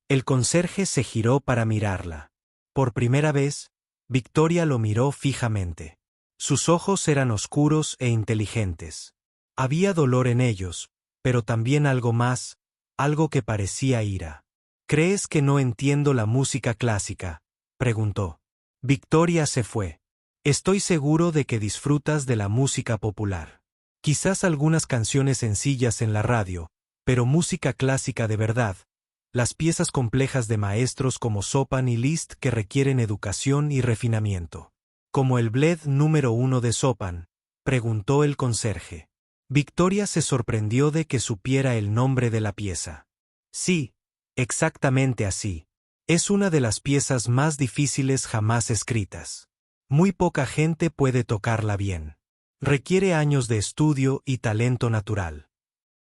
El conserje se giró para mirarla. Por primera vez, Victoria lo miró fijamente. Sus ojos eran oscuros e inteligentes. Había dolor en ellos, pero también algo más, algo que parecía ira. ¿Crees que no entiendo la música clásica?, preguntó. Victoria se fue. Estoy seguro de que disfrutas de la música popular. Quizás algunas canciones sencillas en la radio, pero música clásica de verdad. Las piezas complejas de maestros como Chopin y Liszt que requieren educación y refinamiento. ¿Como el Bled número 1 de Chopin?, preguntó el conserje. Victoria se sorprendió de que supiera el nombre de la pieza. Sí, exactamente así. Es una de las piezas más difíciles jamás escritas. Muy poca gente puede tocarla bien. Requiere años de estudio y talento natural.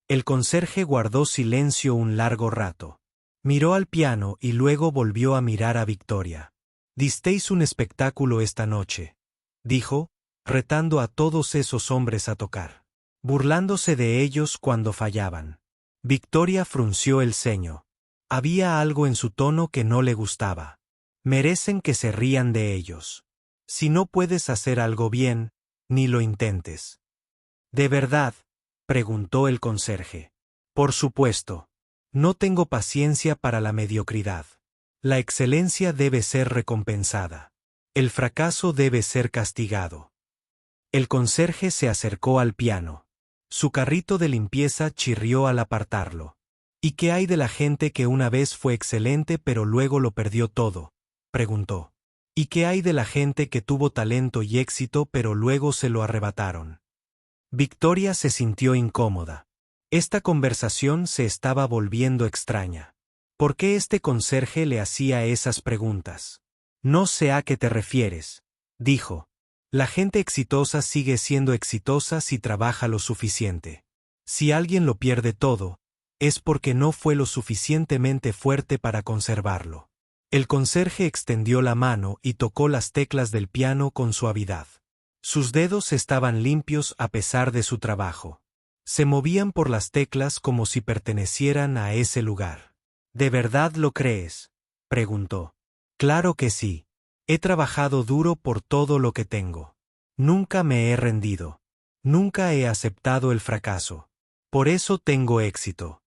El conserje guardó silencio un largo rato. Miró al piano y luego volvió a mirar a Victoria. «Disteis un espectáculo esta noche», dijo, retando a todos esos hombres a tocar, burlándose de ellos cuando fallaban. Victoria frunció el ceño. Había algo en su tono que no le gustaba. Merecen que se rían de ellos. Si no puedes hacer algo bien, ni lo intentes. ¿De verdad?, preguntó el conserje. Por supuesto. No tengo paciencia para la mediocridad. La excelencia debe ser recompensada. El fracaso debe ser castigado. El conserje se acercó al piano. Su carrito de limpieza chirrió al apartarlo. ¿Y qué hay de la gente que una vez fue excelente pero luego lo perdió todo?, preguntó. ¿Y qué hay de la gente que tuvo talento y éxito pero luego se lo arrebataron? Victoria se sintió incómoda. Esta conversación se estaba volviendo extraña. ¿Por qué este conserje le hacía esas preguntas? No sé a qué te refieres, dijo. La gente exitosa sigue siendo exitosa si trabaja lo suficiente. Si alguien lo pierde todo, es porque no fue lo suficientemente fuerte para conservarlo. El conserje extendió la mano y tocó las teclas del piano con suavidad. Sus dedos estaban limpios a pesar de su trabajo. Se movían por las teclas como si pertenecieran a ese lugar. ¿De verdad lo crees?, preguntó. Claro que sí. He trabajado duro por todo lo que tengo. Nunca me he rendido. Nunca he aceptado el fracaso. Por eso tengo éxito.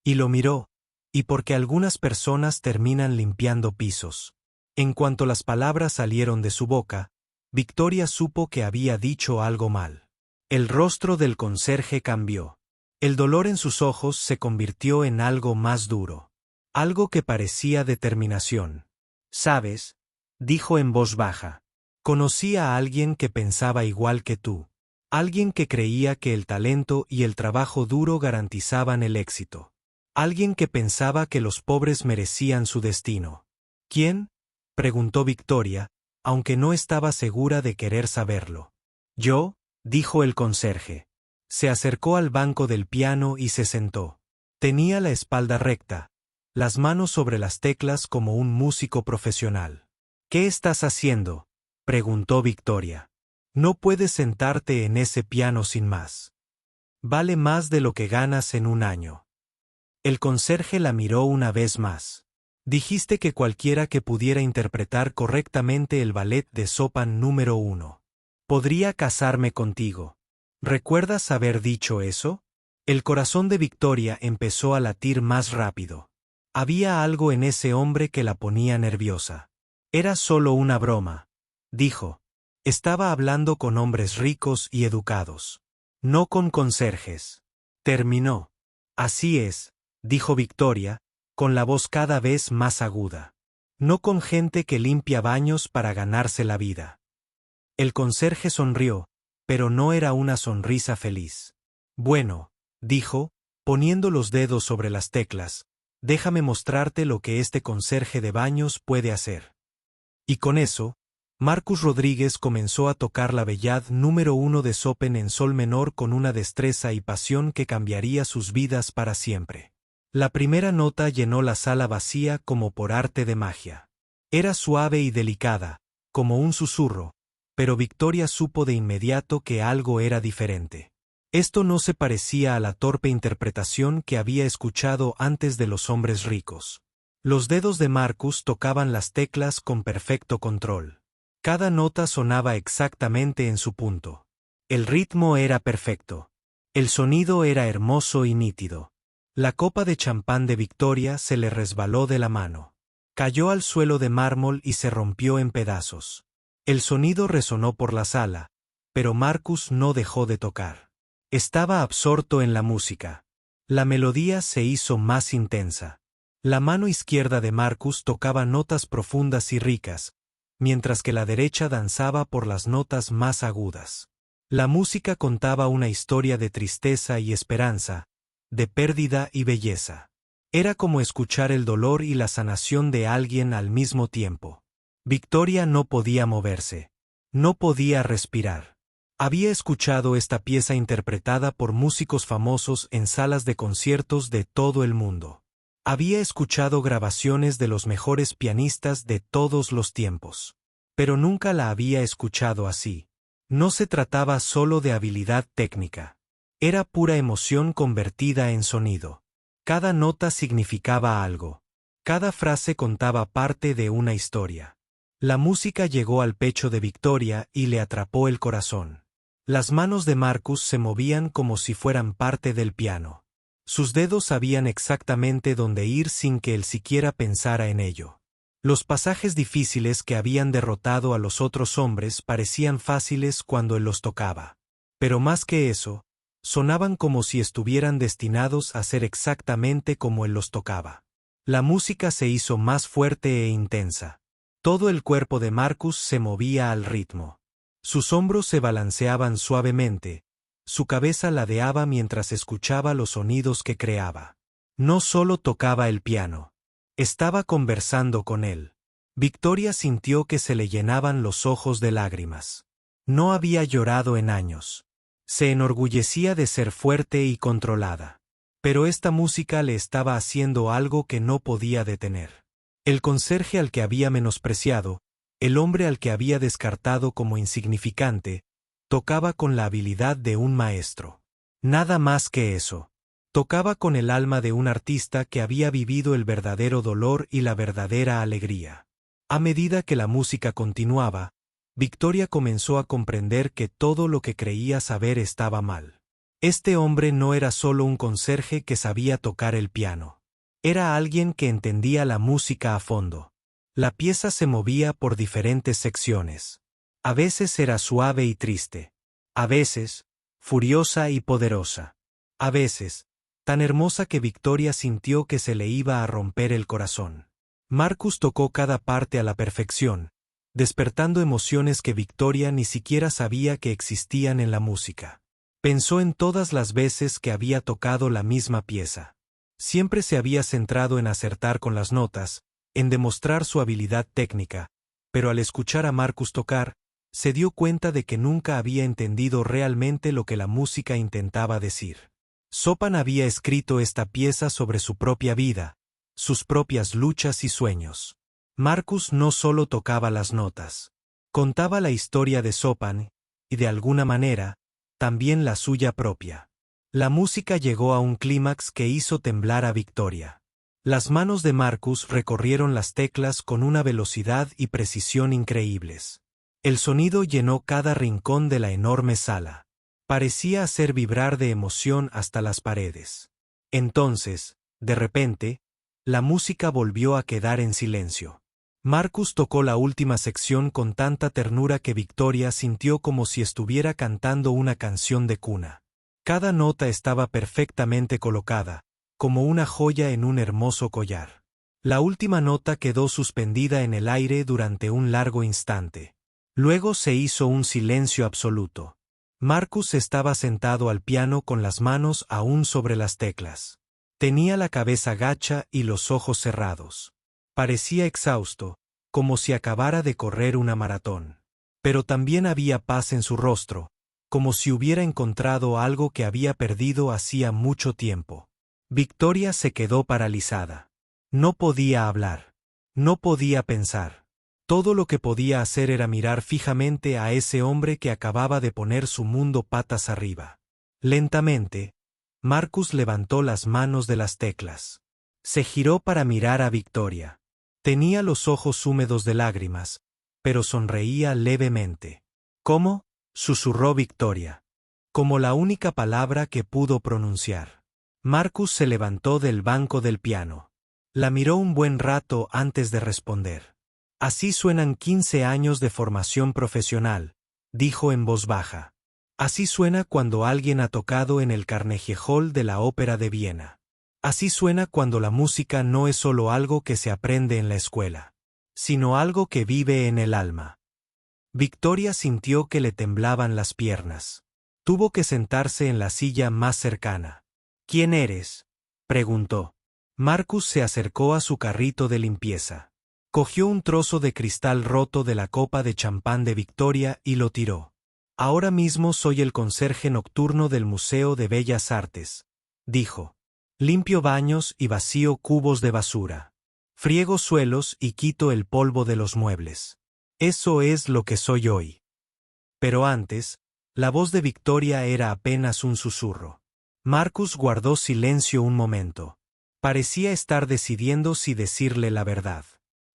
Y lo miró. Y porque algunas personas terminan limpiando pisos. En cuanto las palabras salieron de su boca, Victoria supo que había dicho algo mal. El rostro del conserje cambió. El dolor en sus ojos se convirtió en algo más duro. Algo que parecía determinación. «¿Sabes?», dijo en voz baja. «Conocí a alguien que pensaba igual que tú. Alguien que creía que el talento y el trabajo duro garantizaban el éxito. Alguien que pensaba que los pobres merecían su destino». «¿Quién?», preguntó Victoria, aunque no estaba segura de querer saberlo. «Yo», dijo el conserje. Se acercó al banco del piano y se sentó. Tenía la espalda recta, las manos sobre las teclas como un músico profesional. «¿Qué estás haciendo?», preguntó Victoria. «No puedes sentarte en ese piano sin más. Vale más de lo que ganas en un año». El conserje la miró una vez más. «Dijiste que cualquiera que pudiera interpretar correctamente el ballet de Chopin número 1. Podría casarme contigo. ¿Recuerdas haber dicho eso?». El corazón de Victoria empezó a latir más rápido. Había algo en ese hombre que la ponía nerviosa. «Era solo una broma», dijo. «Estaba hablando con hombres ricos y educados. No con conserjes». Terminó. «Así es», dijo Victoria, con la voz cada vez más aguda. No con gente que limpia baños para ganarse la vida. El conserje sonrió, pero no era una sonrisa feliz. Bueno, dijo, poniendo los dedos sobre las teclas, déjame mostrarte lo que este conserje de baños puede hacer. Y con eso, Marcus Rodríguez comenzó a tocar la Ballade número 1 de Chopin en sol menor con una destreza y pasión que cambiaría sus vidas para siempre. La primera nota llenó la sala vacía como por arte de magia. Era suave y delicada, como un susurro, pero Victoria supo de inmediato que algo era diferente. Esto no se parecía a la torpe interpretación que había escuchado antes de Los hombres ricos. Los dedos de Marcus tocaban las teclas con perfecto control. Cada nota sonaba exactamente en su punto. El ritmo era perfecto. El sonido era hermoso y nítido. La copa de champán de Victoria se le resbaló de la mano. Cayó al suelo de mármol y se rompió en pedazos. El sonido resonó por la sala, pero Marcus no dejó de tocar. Estaba absorto en la música. La melodía se hizo más intensa. La mano izquierda de Marcus tocaba notas profundas y ricas, mientras que la derecha danzaba por las notas más agudas. La música contaba una historia de tristeza y esperanza, de pérdida y belleza. Era como escuchar el dolor y la sanación de alguien al mismo tiempo. Victoria no podía moverse. No podía respirar. Había escuchado esta pieza interpretada por músicos famosos en salas de conciertos de todo el mundo. Había escuchado grabaciones de los mejores pianistas de todos los tiempos. Pero nunca la había escuchado así. No se trataba solo de habilidad técnica. Era pura emoción convertida en sonido. Cada nota significaba algo. Cada frase contaba parte de una historia. La música llegó al pecho de Victoria y le atrapó el corazón. Las manos de Marcus se movían como si fueran parte del piano. Sus dedos sabían exactamente dónde ir sin que él siquiera pensara en ello. Los pasajes difíciles que habían derrotado a los otros hombres parecían fáciles cuando él los tocaba. Pero más que eso, sonaban como si estuvieran destinados a ser exactamente como él los tocaba. La música se hizo más fuerte e intensa. Todo el cuerpo de Marcus se movía al ritmo. Sus hombros se balanceaban suavemente, su cabeza ladeaba mientras escuchaba los sonidos que creaba. No solo tocaba el piano. Estaba conversando con él. Victoria sintió que se le llenaban los ojos de lágrimas. No había llorado en años. Se enorgullecía de ser fuerte y controlada. Pero esta música le estaba haciendo algo que no podía detener. El conserje al que había menospreciado, el hombre al que había descartado como insignificante, tocaba con la habilidad de un maestro. Nada más que eso. Tocaba con el alma de un artista que había vivido el verdadero dolor y la verdadera alegría. A medida que la música continuaba, Victoria comenzó a comprender que todo lo que creía saber estaba mal. Este hombre no era solo un conserje que sabía tocar el piano. Era alguien que entendía la música a fondo. La pieza se movía por diferentes secciones. A veces era suave y triste. A veces, furiosa y poderosa. A veces, tan hermosa que Victoria sintió que se le iba a romper el corazón. Marcus tocó cada parte a la perfección, despertando emociones que Victoria ni siquiera sabía que existían en la música. Pensó en todas las veces que había tocado la misma pieza. Siempre se había centrado en acertar con las notas, en demostrar su habilidad técnica, pero al escuchar a Marcus tocar, se dio cuenta de que nunca había entendido realmente lo que la música intentaba decir. Chopin había escrito esta pieza sobre su propia vida, sus propias luchas y sueños. Marcus no solo tocaba las notas, contaba la historia de Chopin, y de alguna manera, también la suya propia. La música llegó a un clímax que hizo temblar a Victoria. Las manos de Marcus recorrieron las teclas con una velocidad y precisión increíbles. El sonido llenó cada rincón de la enorme sala. Parecía hacer vibrar de emoción hasta las paredes. Entonces, de repente, la música volvió a quedar en silencio. Marcus tocó la última sección con tanta ternura que Victoria sintió como si estuviera cantando una canción de cuna. Cada nota estaba perfectamente colocada, como una joya en un hermoso collar. La última nota quedó suspendida en el aire durante un largo instante. Luego se hizo un silencio absoluto. Marcus estaba sentado al piano con las manos aún sobre las teclas. Tenía la cabeza gacha y los ojos cerrados. Parecía exhausto, como si acabara de correr una maratón. Pero también había paz en su rostro, como si hubiera encontrado algo que había perdido hacía mucho tiempo. Victoria se quedó paralizada. No podía hablar. No podía pensar. Todo lo que podía hacer era mirar fijamente a ese hombre que acababa de poner su mundo patas arriba. Lentamente, Marcus levantó las manos de las teclas. Se giró para mirar a Victoria. Tenía los ojos húmedos de lágrimas, pero sonreía levemente. ¿Cómo?, susurró Victoria. Como la única palabra que pudo pronunciar. Marcus se levantó del banco del piano. La miró un buen rato antes de responder. Así suenan 15 años de formación profesional, dijo en voz baja. Así suena cuando alguien ha tocado en el Carnegie Hall de la Ópera de Viena. Así suena cuando la música no es solo algo que se aprende en la escuela, sino algo que vive en el alma. Victoria sintió que le temblaban las piernas. Tuvo que sentarse en la silla más cercana. ¿Quién eres?, preguntó. Marcus se acercó a su carrito de limpieza. Cogió un trozo de cristal roto de la copa de champán de Victoria y lo tiró. Ahora mismo soy el conserje nocturno del Museo de Bellas Artes, dijo. Limpio baños y vacío cubos de basura. Friego suelos y quito el polvo de los muebles. Eso es lo que soy hoy. Pero antes, la voz de Victoria era apenas un susurro. Marcus guardó silencio un momento. Parecía estar decidiendo si decirle la verdad.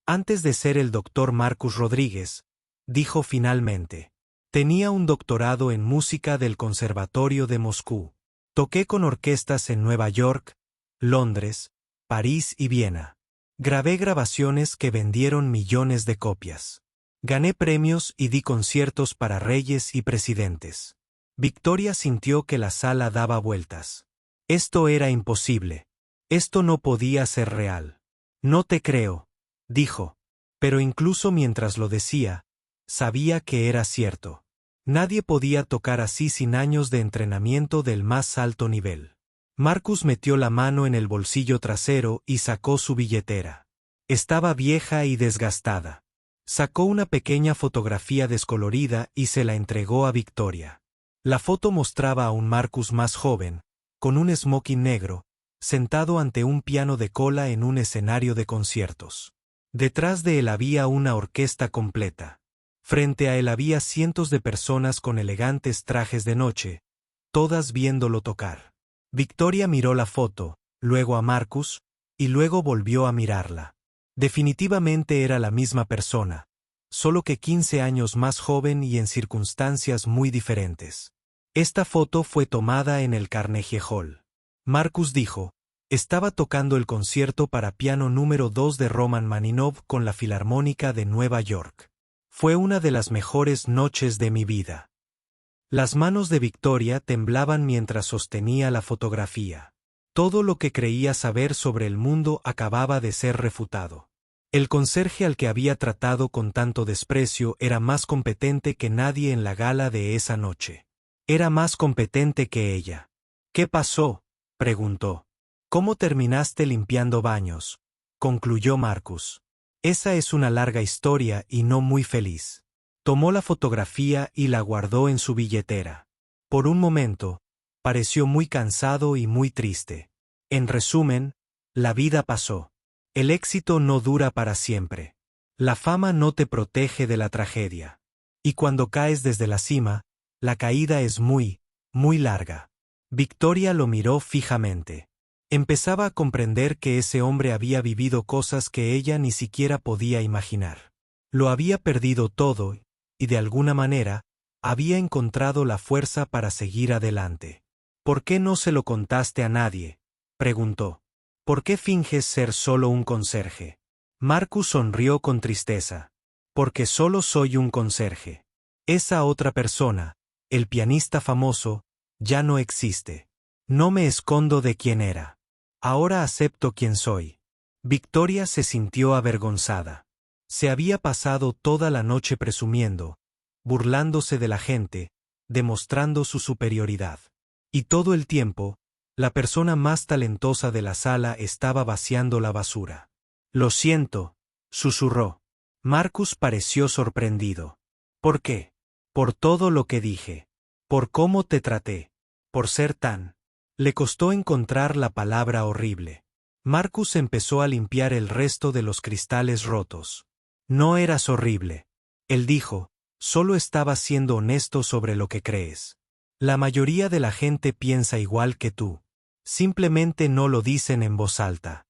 Antes de ser el doctor Marcus Rodríguez, dijo finalmente. Tenía un doctorado en música del Conservatorio de Moscú. Toqué con orquestas en Nueva York, Londres, París y Viena. Grabé grabaciones que vendieron millones de copias. Gané premios y di conciertos para reyes y presidentes. Victoria sintió que la sala daba vueltas. Esto era imposible. Esto no podía ser real. No te creo, dijo. Pero incluso mientras lo decía, sabía que era cierto. Nadie podía tocar así sin años de entrenamiento del más alto nivel. Marcus metió la mano en el bolsillo trasero y sacó su billetera. Estaba vieja y desgastada. Sacó una pequeña fotografía descolorida y se la entregó a Victoria. La foto mostraba a un Marcus más joven, con un smoking negro, sentado ante un piano de cola en un escenario de conciertos. Detrás de él había una orquesta completa. Frente a él había cientos de personas con elegantes trajes de noche, todas viéndolo tocar. Victoria miró la foto, luego a Marcus, y luego volvió a mirarla. Definitivamente era la misma persona, solo que 15 años más joven y en circunstancias muy diferentes. Esta foto fue tomada en el Carnegie Hall. Marcus dijo, estaba tocando el concierto para piano número 2 de Roman Maninov con la Filarmónica de Nueva York. Fue una de las mejores noches de mi vida. Las manos de Victoria temblaban mientras sostenía la fotografía. Todo lo que creía saber sobre el mundo acababa de ser refutado. El conserje al que había tratado con tanto desprecio era más competente que nadie en la gala de esa noche. Era más competente que ella. ¿Qué pasó?, preguntó. ¿Cómo terminaste limpiando baños?, concluyó Marcus. Esa es una larga historia y no muy feliz. Tomó la fotografía y la guardó en su billetera. Por un momento, pareció muy cansado y muy triste. En resumen, la vida pasó. El éxito no dura para siempre. La fama no te protege de la tragedia. Y cuando caes desde la cima, la caída es muy, muy larga. Victoria lo miró fijamente. Empezaba a comprender que ese hombre había vivido cosas que ella ni siquiera podía imaginar. Lo había perdido todo, y de alguna manera, había encontrado la fuerza para seguir adelante. ¿Por qué no se lo contaste a nadie?, preguntó. ¿Por qué finges ser solo un conserje? Marcus sonrió con tristeza. Porque solo soy un conserje. Esa otra persona, el pianista famoso, ya no existe. No me escondo de quién era. Ahora acepto quién soy. Victoria se sintió avergonzada. Se había pasado toda la noche presumiendo, burlándose de la gente, demostrando su superioridad. Y todo el tiempo, la persona más talentosa de la sala estaba vaciando la basura. «Lo siento», susurró. Marcus pareció sorprendido. «¿Por qué?» «Por todo lo que dije. Por cómo te traté. Por ser tan». Le costó encontrar la palabra horrible. Marcus empezó a limpiar el resto de los cristales rotos. «No eras horrible», él dijo, «solo estabas siendo honesto sobre lo que crees. La mayoría de la gente piensa igual que tú. Simplemente no lo dicen en voz alta».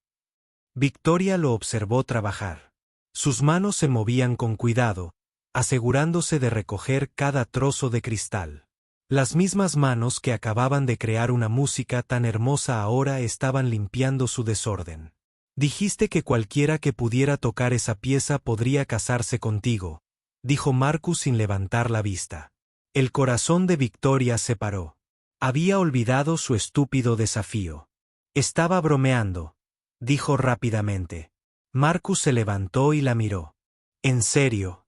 Victoria lo observó trabajar. Sus manos se movían con cuidado, asegurándose de recoger cada trozo de cristal. Las mismas manos que acababan de crear una música tan hermosa ahora estaban limpiando su desorden. «Dijiste que cualquiera que pudiera tocar esa pieza podría casarse contigo», dijo Marcus sin levantar la vista. El corazón de Victoria se paró. Había olvidado su estúpido desafío. «Estaba bromeando», dijo rápidamente. Marcus se levantó y la miró. «¿En serio?»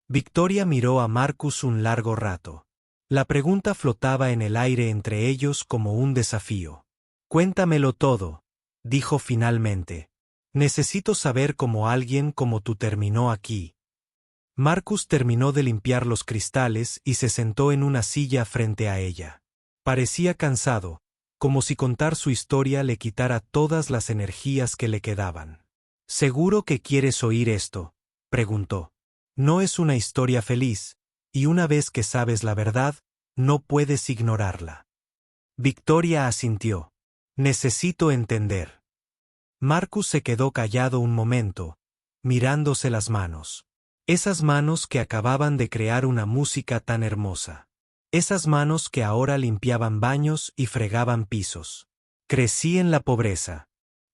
Victoria miró a Marcus un largo rato. La pregunta flotaba en el aire entre ellos como un desafío. «Cuéntamelo todo», dijo finalmente. «Necesito saber cómo alguien como tú terminó aquí». Marcus terminó de limpiar los cristales y se sentó en una silla frente a ella. Parecía cansado, como si contar su historia le quitara todas las energías que le quedaban. «¿Seguro que quieres oír esto?», preguntó. «No es una historia feliz, y una vez que sabes la verdad, no puedes ignorarla». Victoria asintió. «Necesito entender». Marcus se quedó callado un momento, mirándose las manos. Esas manos que acababan de crear una música tan hermosa. Esas manos que ahora limpiaban baños y fregaban pisos. «Crecí en la pobreza.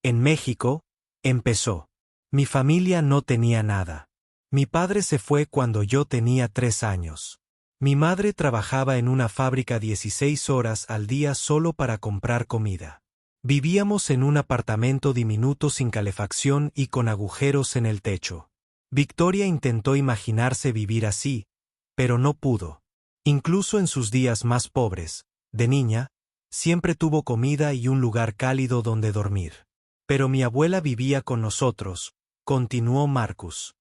En México», empezó. «Mi familia no tenía nada. Mi padre se fue cuando yo tenía 3 años. Mi madre trabajaba en una fábrica 16 horas al día solo para comprar comida. Vivíamos en un apartamento diminuto sin calefacción y con agujeros en el techo». Victoria intentó imaginarse vivir así, pero no pudo. Incluso en sus días más pobres, de niña, siempre tuvo comida y un lugar cálido donde dormir. «Pero mi abuela vivía con nosotros», continuó Marcus.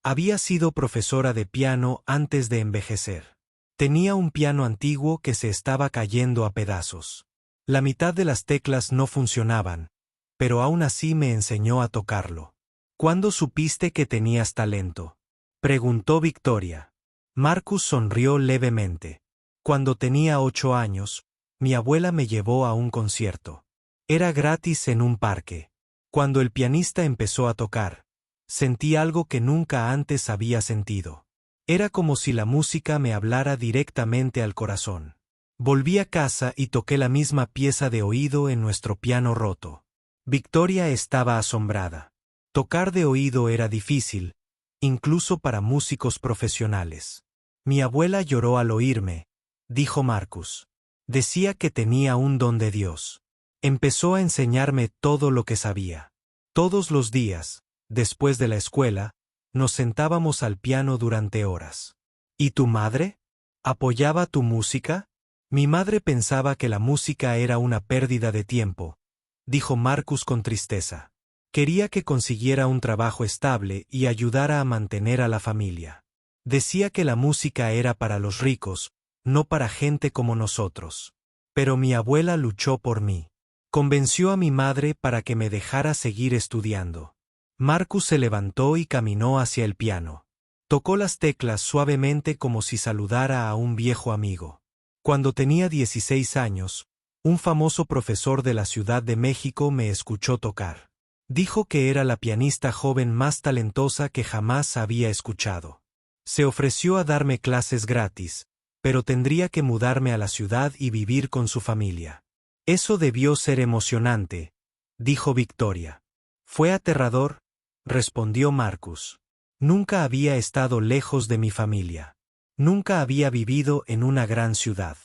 «Había sido profesora de piano antes de envejecer. Tenía un piano antiguo que se estaba cayendo a pedazos. La mitad de las teclas no funcionaban, pero aún así me enseñó a tocarlo». «¿Cuándo supiste que tenías talento?», preguntó Victoria. Marcus sonrió levemente. «Cuando tenía 8 años, mi abuela me llevó a un concierto. Era gratis en un parque. Cuando el pianista empezó a tocar, sentí algo que nunca antes había sentido. Era como si la música me hablara directamente al corazón. Volví a casa y toqué la misma pieza de oído en nuestro piano roto». Victoria estaba asombrada. Tocar de oído era difícil, incluso para músicos profesionales. «Mi abuela lloró al oírme», dijo Marcus. «Decía que tenía un don de Dios. Empezó a enseñarme todo lo que sabía. Todos los días, después de la escuela, nos sentábamos al piano durante horas». «¿Y tu madre? ¿Apoyaba tu música?». «Mi madre pensaba que la música era una pérdida de tiempo», dijo Marcus con tristeza. «Quería que consiguiera un trabajo estable y ayudara a mantener a la familia. Decía que la música era para los ricos, no para gente como nosotros. Pero mi abuela luchó por mí. Convenció a mi madre para que me dejara seguir estudiando». Marcus se levantó y caminó hacia el piano. Tocó las teclas suavemente como si saludara a un viejo amigo. «Cuando tenía 16 años, un famoso profesor de la Ciudad de México me escuchó tocar. Dijo que era la pianista joven más talentosa que jamás había escuchado. Se ofreció a darme clases gratis, pero tendría que mudarme a la ciudad y vivir con su familia». «Eso debió ser emocionante», dijo Victoria. «Fue aterrador», respondió Marcus. «Nunca había estado lejos de mi familia. Nunca había vivido en una gran ciudad.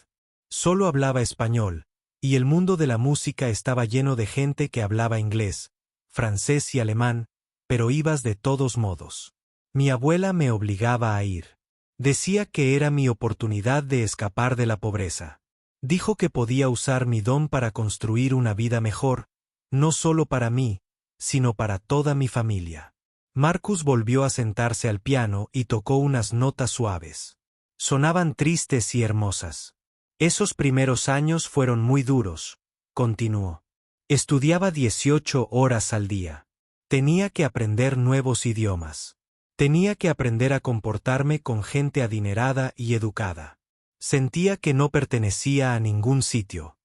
Solo hablaba español, y el mundo de la música estaba lleno de gente que hablaba inglés, francés y alemán, pero ibas de todos modos. Mi abuela me obligaba a ir. Decía que era mi oportunidad de escapar de la pobreza. Dijo que podía usar mi don para construir una vida mejor, no solo para mí, sino para toda mi familia. Marcus volvió a sentarse al piano y tocó unas notas suaves. Sonaban tristes y hermosas. Esos primeros años fueron muy duros, continuó. Estudiaba 18 horas al día. Tenía que aprender nuevos idiomas. Tenía que aprender a comportarme con gente adinerada y educada. Sentía que no pertenecía a ningún sitio.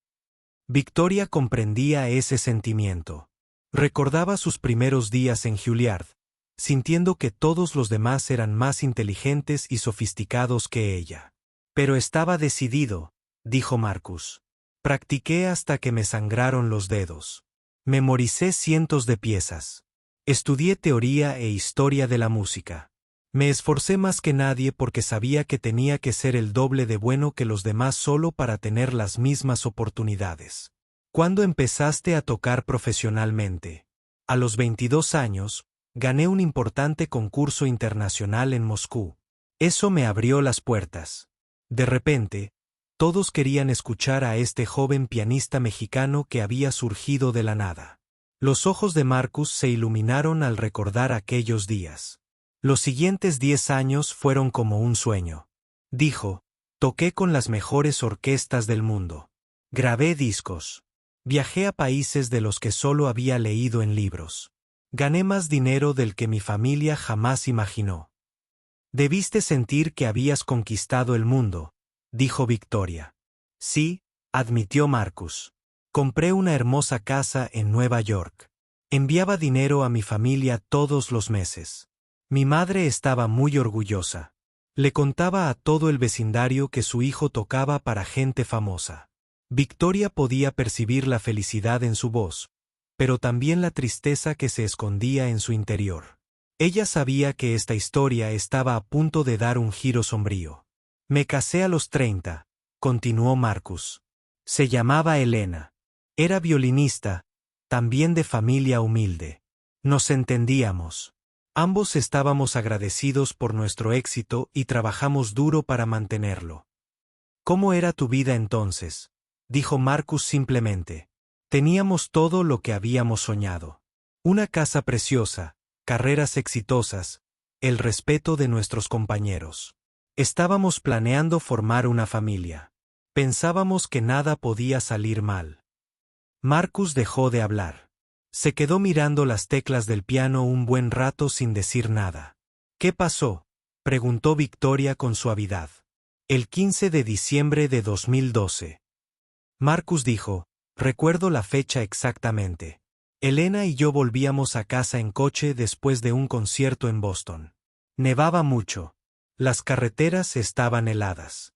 Victoria comprendía ese sentimiento. Recordaba sus primeros días en Juilliard, sintiendo que todos los demás eran más inteligentes y sofisticados que ella. Pero estaba decidido, dijo Marcus. Practiqué hasta que me sangraron los dedos. Memoricé cientos de piezas. Estudié teoría e historia de la música. Me esforcé más que nadie porque sabía que tenía que ser el doble de bueno que los demás solo para tener las mismas oportunidades. ¿Cuándo empezaste a tocar profesionalmente? A los 22 años, gané un importante concurso internacional en Moscú. Eso me abrió las puertas. De repente, todos querían escuchar a este joven pianista mexicano que había surgido de la nada. Los ojos de Marcus se iluminaron al recordar aquellos días. Los siguientes 10 años fueron como un sueño. Dijo, toqué con las mejores orquestas del mundo. Grabé discos. Viajé a países de los que solo había leído en libros. Gané más dinero del que mi familia jamás imaginó. Debiste sentir que habías conquistado el mundo, dijo Victoria. Sí, admitió Marcus. Compré una hermosa casa en Nueva York. Enviaba dinero a mi familia todos los meses. Mi madre estaba muy orgullosa. Le contaba a todo el vecindario que su hijo tocaba para gente famosa. Victoria podía percibir la felicidad en su voz, pero también la tristeza que se escondía en su interior. Ella sabía que esta historia estaba a punto de dar un giro sombrío. Me casé a los 30, continuó Marcus. Se llamaba Elena. Era violinista, también de familia humilde. Nos entendíamos. Ambos estábamos agradecidos por nuestro éxito y trabajamos duro para mantenerlo. ¿Cómo era tu vida entonces?, dijo Marcus simplemente. Teníamos todo lo que habíamos soñado. Una casa preciosa, carreras exitosas, el respeto de nuestros compañeros. Estábamos planeando formar una familia. Pensábamos que nada podía salir mal. Marcus dejó de hablar. Se quedó mirando las teclas del piano un buen rato sin decir nada. ¿Qué pasó?, preguntó Victoria con suavidad. El 15 de diciembre de 2012. Marcus dijo, recuerdo la fecha exactamente. Elena y yo volvíamos a casa en coche después de un concierto en Boston. Nevaba mucho. Las carreteras estaban heladas.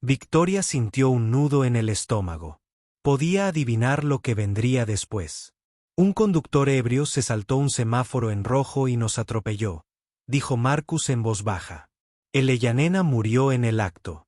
Victoria sintió un nudo en el estómago. Podía adivinar lo que vendría después. Un conductor ebrio se saltó un semáforo en rojo y nos atropelló, dijo Marcus en voz baja. Elena murió en el acto.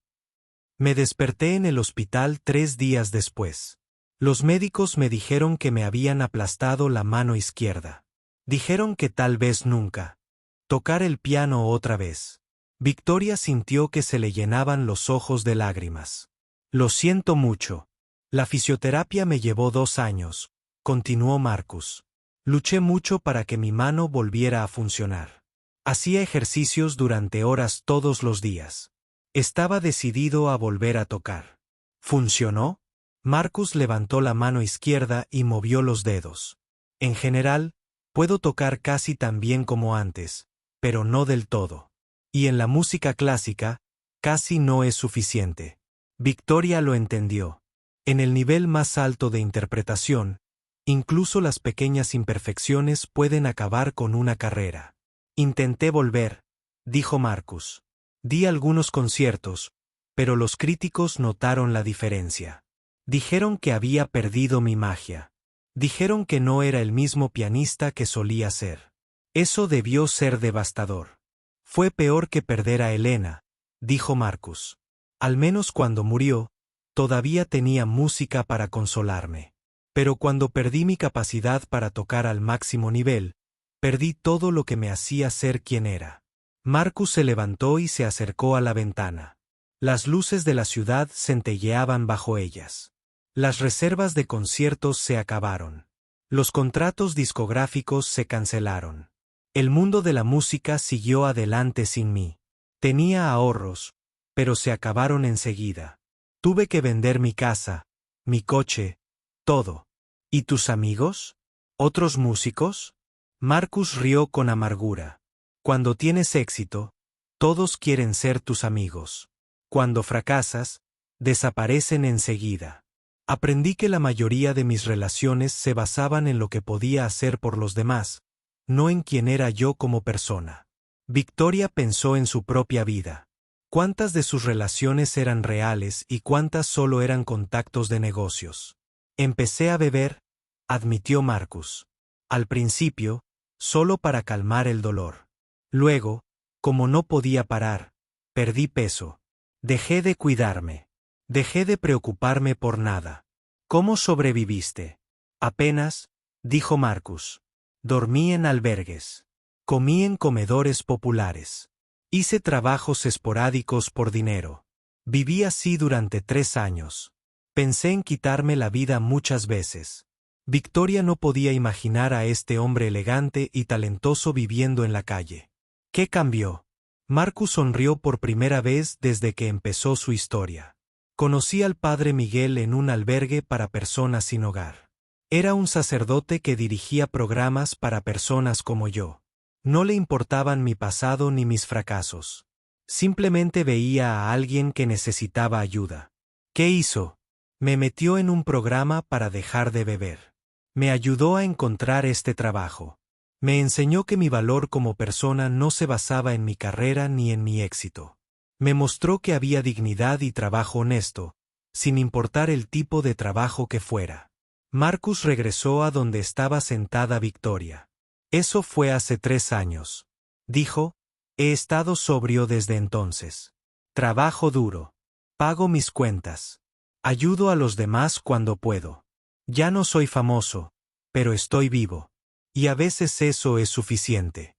Me desperté en el hospital 3 días después. Los médicos me dijeron que me habían aplastado la mano izquierda. Dijeron que tal vez nunca tocar el piano otra vez. Victoria sintió que se le llenaban los ojos de lágrimas. Lo siento mucho. La fisioterapia me llevó 2 años, continuó Marcus. Luché mucho para que mi mano volviera a funcionar. Hacía ejercicios durante horas todos los días. Estaba decidido a volver a tocar. ¿Funcionó? Marcus levantó la mano izquierda y movió los dedos. En general, puedo tocar casi tan bien como antes, pero no del todo. Y en la música clásica, casi no es suficiente. Victoria lo entendió. En el nivel más alto de interpretación, incluso las pequeñas imperfecciones pueden acabar con una carrera. Intenté volver, dijo Marcus. Di algunos conciertos, pero los críticos notaron la diferencia. Dijeron que había perdido mi magia. Dijeron que no era el mismo pianista que solía ser. Eso debió ser devastador. Fue peor que perder a Elena, dijo Marcus. Al menos cuando murió, todavía tenía música para consolarme. Pero cuando perdí mi capacidad para tocar al máximo nivel, perdí todo lo que me hacía ser quien era. Marcus se levantó y se acercó a la ventana. Las luces de la ciudad centelleaban bajo ellas. Las reservas de conciertos se acabaron. Los contratos discográficos se cancelaron. El mundo de la música siguió adelante sin mí. Tenía ahorros, pero se acabaron enseguida. Tuve que vender mi casa, mi coche, todo. ¿Y tus amigos? ¿Otros músicos? Marcus rió con amargura. Cuando tienes éxito, todos quieren ser tus amigos. Cuando fracasas, desaparecen enseguida. Aprendí que la mayoría de mis relaciones se basaban en lo que podía hacer por los demás, no en quién era yo como persona. Victoria pensó en su propia vida. ¿Cuántas de sus relaciones eran reales y cuántas solo eran contactos de negocios? Empecé a beber, admitió Marcus. Al principio, solo para calmar el dolor. Luego, como no podía parar, perdí peso. Dejé de cuidarme. Dejé de preocuparme por nada. ¿Cómo sobreviviste? Apenas, dijo Marcus. Dormí en albergues. Comí en comedores populares. Hice trabajos esporádicos por dinero. Viví así durante 3 años. Pensé en quitarme la vida muchas veces. Victoria no podía imaginar a este hombre elegante y talentoso viviendo en la calle. ¿Qué cambió? Marcus sonrió por primera vez desde que empezó su historia. Conocí al padre Miguel en un albergue para personas sin hogar. Era un sacerdote que dirigía programas para personas como yo. No le importaban mi pasado ni mis fracasos. Simplemente veía a alguien que necesitaba ayuda. ¿Qué hizo? Me metió en un programa para dejar de beber. Me ayudó a encontrar este trabajo. Me enseñó que mi valor como persona no se basaba en mi carrera ni en mi éxito. Me mostró que había dignidad y trabajo honesto, sin importar el tipo de trabajo que fuera. Marcus regresó a donde estaba sentada Victoria. Eso fue hace 3 años. Dijo, he estado sobrio desde entonces. Trabajo duro. Pago mis cuentas. Ayudo a los demás cuando puedo. Ya no soy famoso, pero estoy vivo. Y a veces eso es suficiente.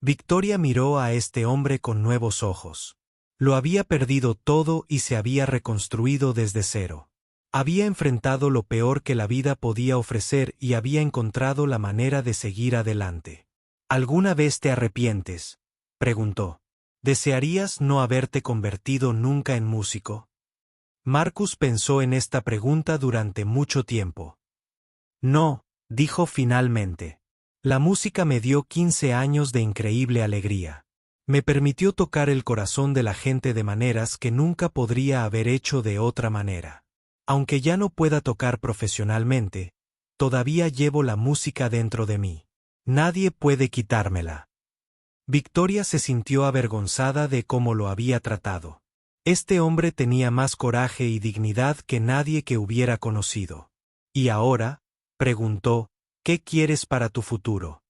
Victoria miró a este hombre con nuevos ojos. Lo había perdido todo y se había reconstruido desde cero. Había enfrentado lo peor que la vida podía ofrecer y había encontrado la manera de seguir adelante. ¿Alguna vez te arrepientes?, preguntó. ¿Desearías no haberte convertido nunca en músico? Marcus pensó en esta pregunta durante mucho tiempo. No, dijo finalmente. La música me dio 15 años de increíble alegría. Me permitió tocar el corazón de la gente de maneras que nunca podría haber hecho de otra manera. Aunque ya no pueda tocar profesionalmente, todavía llevo la música dentro de mí. Nadie puede quitármela. Victoria se sintió avergonzada de cómo lo había tratado. Este hombre tenía más coraje y dignidad que nadie que hubiera conocido. ¿Y ahora?, preguntó, ¿qué quieres para tu futuro?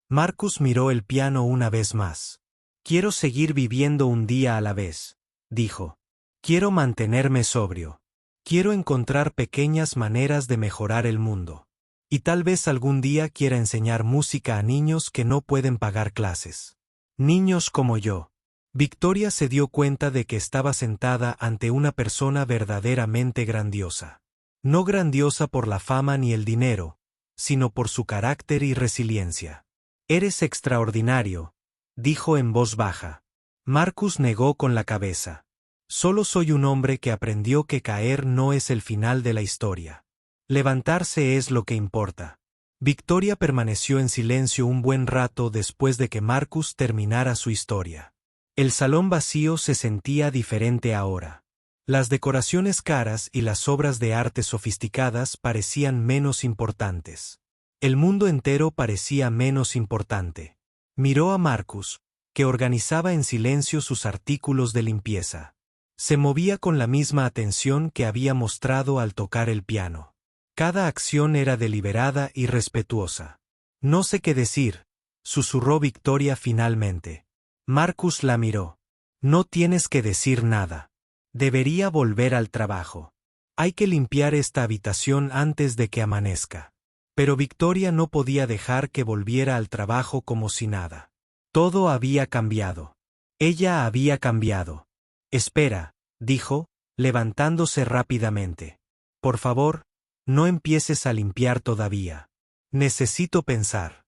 Marcus miró el piano una vez más. Quiero seguir viviendo un día a la vez, dijo. Quiero mantenerme sobrio. Quiero encontrar pequeñas maneras de mejorar el mundo. Y tal vez algún día quiera enseñar música a niños que no pueden pagar clases. Niños como yo. Victoria se dio cuenta de que estaba sentada ante una persona verdaderamente grandiosa. No grandiosa por la fama ni el dinero, sino por su carácter y resiliencia. Eres extraordinario, dijo en voz baja. Marcus negó con la cabeza. Solo soy un hombre que aprendió que caer no es el final de la historia. Levantarse es lo que importa. Victoria permaneció en silencio un buen rato después de que Marcus terminara su historia. El salón vacío se sentía diferente ahora. Las decoraciones caras y las obras de arte sofisticadas parecían menos importantes. El mundo entero parecía menos importante. Miró a Marcus, que organizaba en silencio sus artículos de limpieza. Se movía con la misma atención que había mostrado al tocar el piano. Cada acción era deliberada y respetuosa. No sé qué decir, susurró Victoria finalmente. Marcus la miró. No tienes que decir nada. Debería volver al trabajo. Hay que limpiar esta habitación antes de que amanezca. Pero Victoria no podía dejar que volviera al trabajo como si nada. Todo había cambiado. Ella había cambiado. Espera, dijo, levantándose rápidamente. Por favor, no empieces a limpiar todavía. Necesito pensar.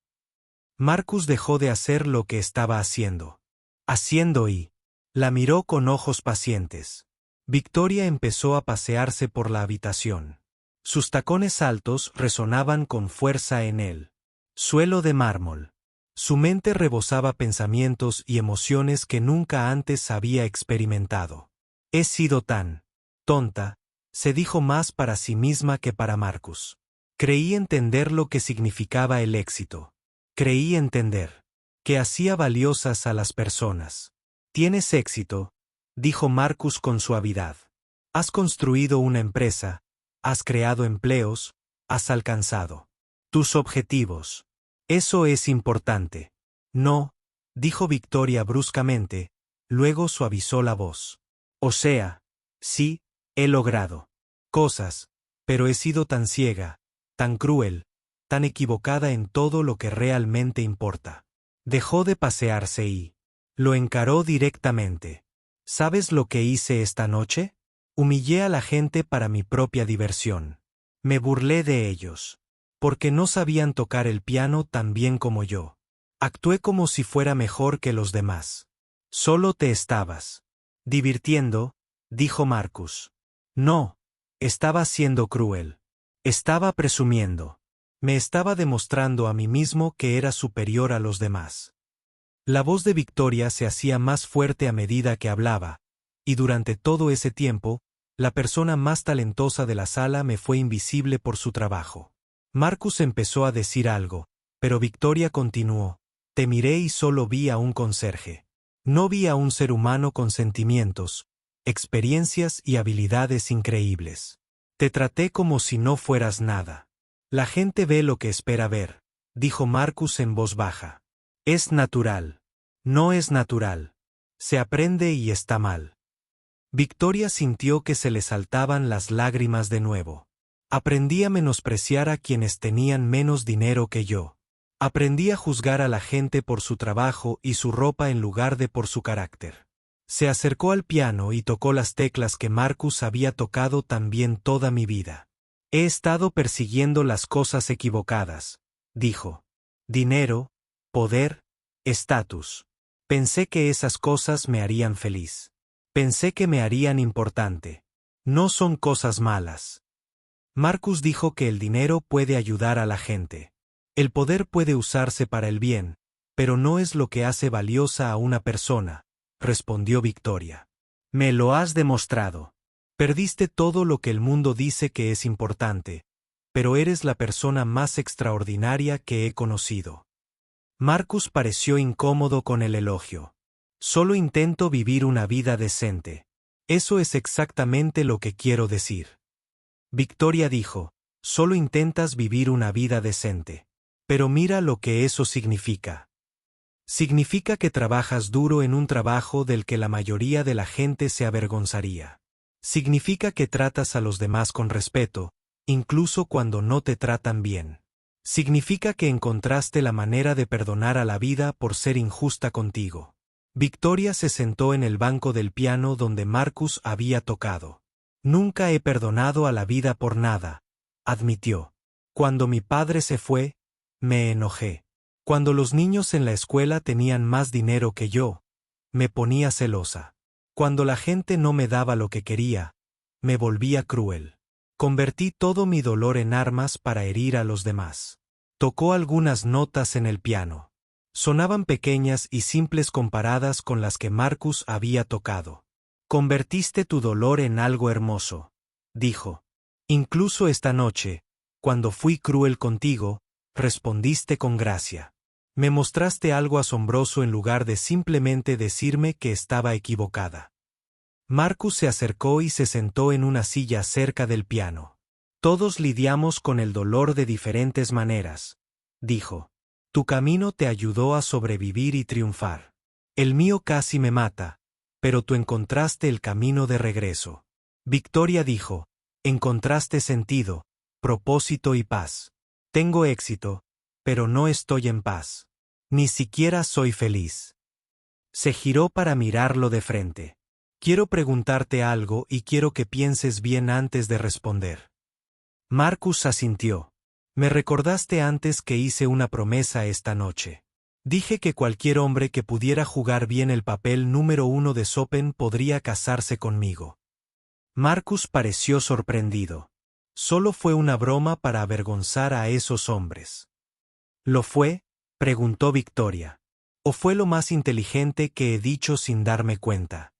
Marcus dejó de hacer lo que estaba haciendo. Y la miró con ojos pacientes. Victoria empezó a pasearse por la habitación. Sus tacones altos resonaban con fuerza en el suelo de mármol. Su mente rebosaba pensamientos y emociones que nunca antes había experimentado. He sido tan tonta, se dijo más para sí misma que para Marcus. Creí entender lo que significaba el éxito. Creí entender que hacía valiosas a las personas. Tienes éxito, dijo Marcus con suavidad. Has construido una empresa, has creado empleos, has alcanzado tus objetivos. Eso es importante. No, dijo Victoria bruscamente, luego suavizó la voz. O sea, sí, he logrado cosas, pero he sido tan ciega, tan cruel, tan equivocada en todo lo que realmente importa. Dejó de pasearse y lo encaró directamente. ¿Sabes lo que hice esta noche? Humillé a la gente para mi propia diversión. Me burlé de ellos. Porque no sabían tocar el piano tan bien como yo. Actué como si fuera mejor que los demás. Solo te estabas divirtiendo, dijo Marcus. No, estaba siendo cruel. Estaba presumiendo. Me estaba demostrando a mí mismo que era superior a los demás. La voz de Victoria se hacía más fuerte a medida que hablaba, y durante todo ese tiempo, la persona más talentosa de la sala me fue invisible por su trabajo. Marcus empezó a decir algo, pero Victoria continuó. Te miré y solo vi a un conserje. No vi a un ser humano con sentimientos, experiencias y habilidades increíbles. Te traté como si no fueras nada. La gente ve lo que espera ver, dijo Marcus en voz baja. Es natural. No es natural. Se aprende y está mal. Victoria sintió que se le saltaban las lágrimas de nuevo. Aprendí a menospreciar a quienes tenían menos dinero que yo. Aprendí a juzgar a la gente por su trabajo y su ropa en lugar de por su carácter. Se acercó al piano y tocó las teclas que Marcus había tocado también toda mi vida. He estado persiguiendo las cosas equivocadas, dijo. Dinero, poder, estatus. Pensé que esas cosas me harían feliz. Pensé que me harían importante. No son cosas malas. Marcus dijo que el dinero puede ayudar a la gente. El poder puede usarse para el bien, pero no es lo que hace valiosa a una persona, respondió Victoria. Me lo has demostrado. Perdiste todo lo que el mundo dice que es importante, pero eres la persona más extraordinaria que he conocido. Marcus pareció incómodo con el elogio. Solo intento vivir una vida decente. Eso es exactamente lo que quiero decir. Victoria dijo, solo intentas vivir una vida decente. Pero mira lo que eso significa. Significa que trabajas duro en un trabajo del que la mayoría de la gente se avergonzaría. Significa que tratas a los demás con respeto, incluso cuando no te tratan bien. Significa que encontraste la manera de perdonar a la vida por ser injusta contigo. Victoria se sentó en el banco del piano donde Marcus había tocado. Nunca he perdonado a la vida por nada, admitió. Cuando mi padre se fue, me enojé. Cuando los niños en la escuela tenían más dinero que yo, me ponía celosa. Cuando la gente no me daba lo que quería, me volvía cruel. Convertí todo mi dolor en armas para herir a los demás. Tocó algunas notas en el piano. Sonaban pequeñas y simples comparadas con las que Marcus había tocado. Convertiste tu dolor en algo hermoso, dijo. Incluso esta noche, cuando fui cruel contigo, respondiste con gracia. Me mostraste algo asombroso en lugar de simplemente decirme que estaba equivocada. Marcus se acercó y se sentó en una silla cerca del piano. Todos lidiamos con el dolor de diferentes maneras, dijo. Tu camino te ayudó a sobrevivir y triunfar. El mío casi me mata, pero tú encontraste el camino de regreso. Victoria dijo, Encontraste sentido, propósito y paz. Tengo éxito, pero no estoy en paz. Ni siquiera soy feliz. Se giró para mirarlo de frente. Quiero preguntarte algo y quiero que pienses bien antes de responder. Marcus asintió. Me recordaste antes que hice una promesa esta noche. Dije que cualquier hombre que pudiera jugar bien el papel número 1 de Chopin podría casarse conmigo. Marcus pareció sorprendido. Solo fue una broma para avergonzar a esos hombres. ¿Lo fue?, preguntó Victoria. ¿O fue lo más inteligente que he dicho sin darme cuenta?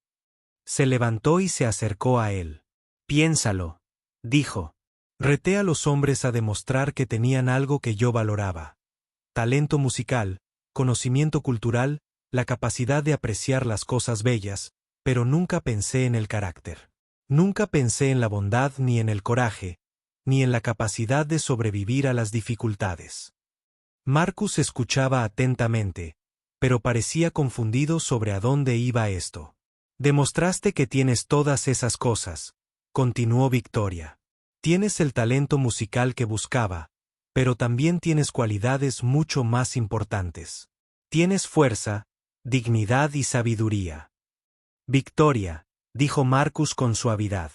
Se levantó y se acercó a él. Piénsalo, dijo. Reté a los hombres a demostrar que tenían algo que yo valoraba. Talento musical, conocimiento cultural, la capacidad de apreciar las cosas bellas, pero nunca pensé en el carácter. Nunca pensé en la bondad ni en el coraje, ni en la capacidad de sobrevivir a las dificultades. Marcus escuchaba atentamente, pero parecía confundido sobre a dónde iba esto. Demostraste que tienes todas esas cosas, continuó Victoria. Tienes el talento musical que buscaba, pero también tienes cualidades mucho más importantes. Tienes fuerza, dignidad y sabiduría. Victoria, dijo Marcus con suavidad.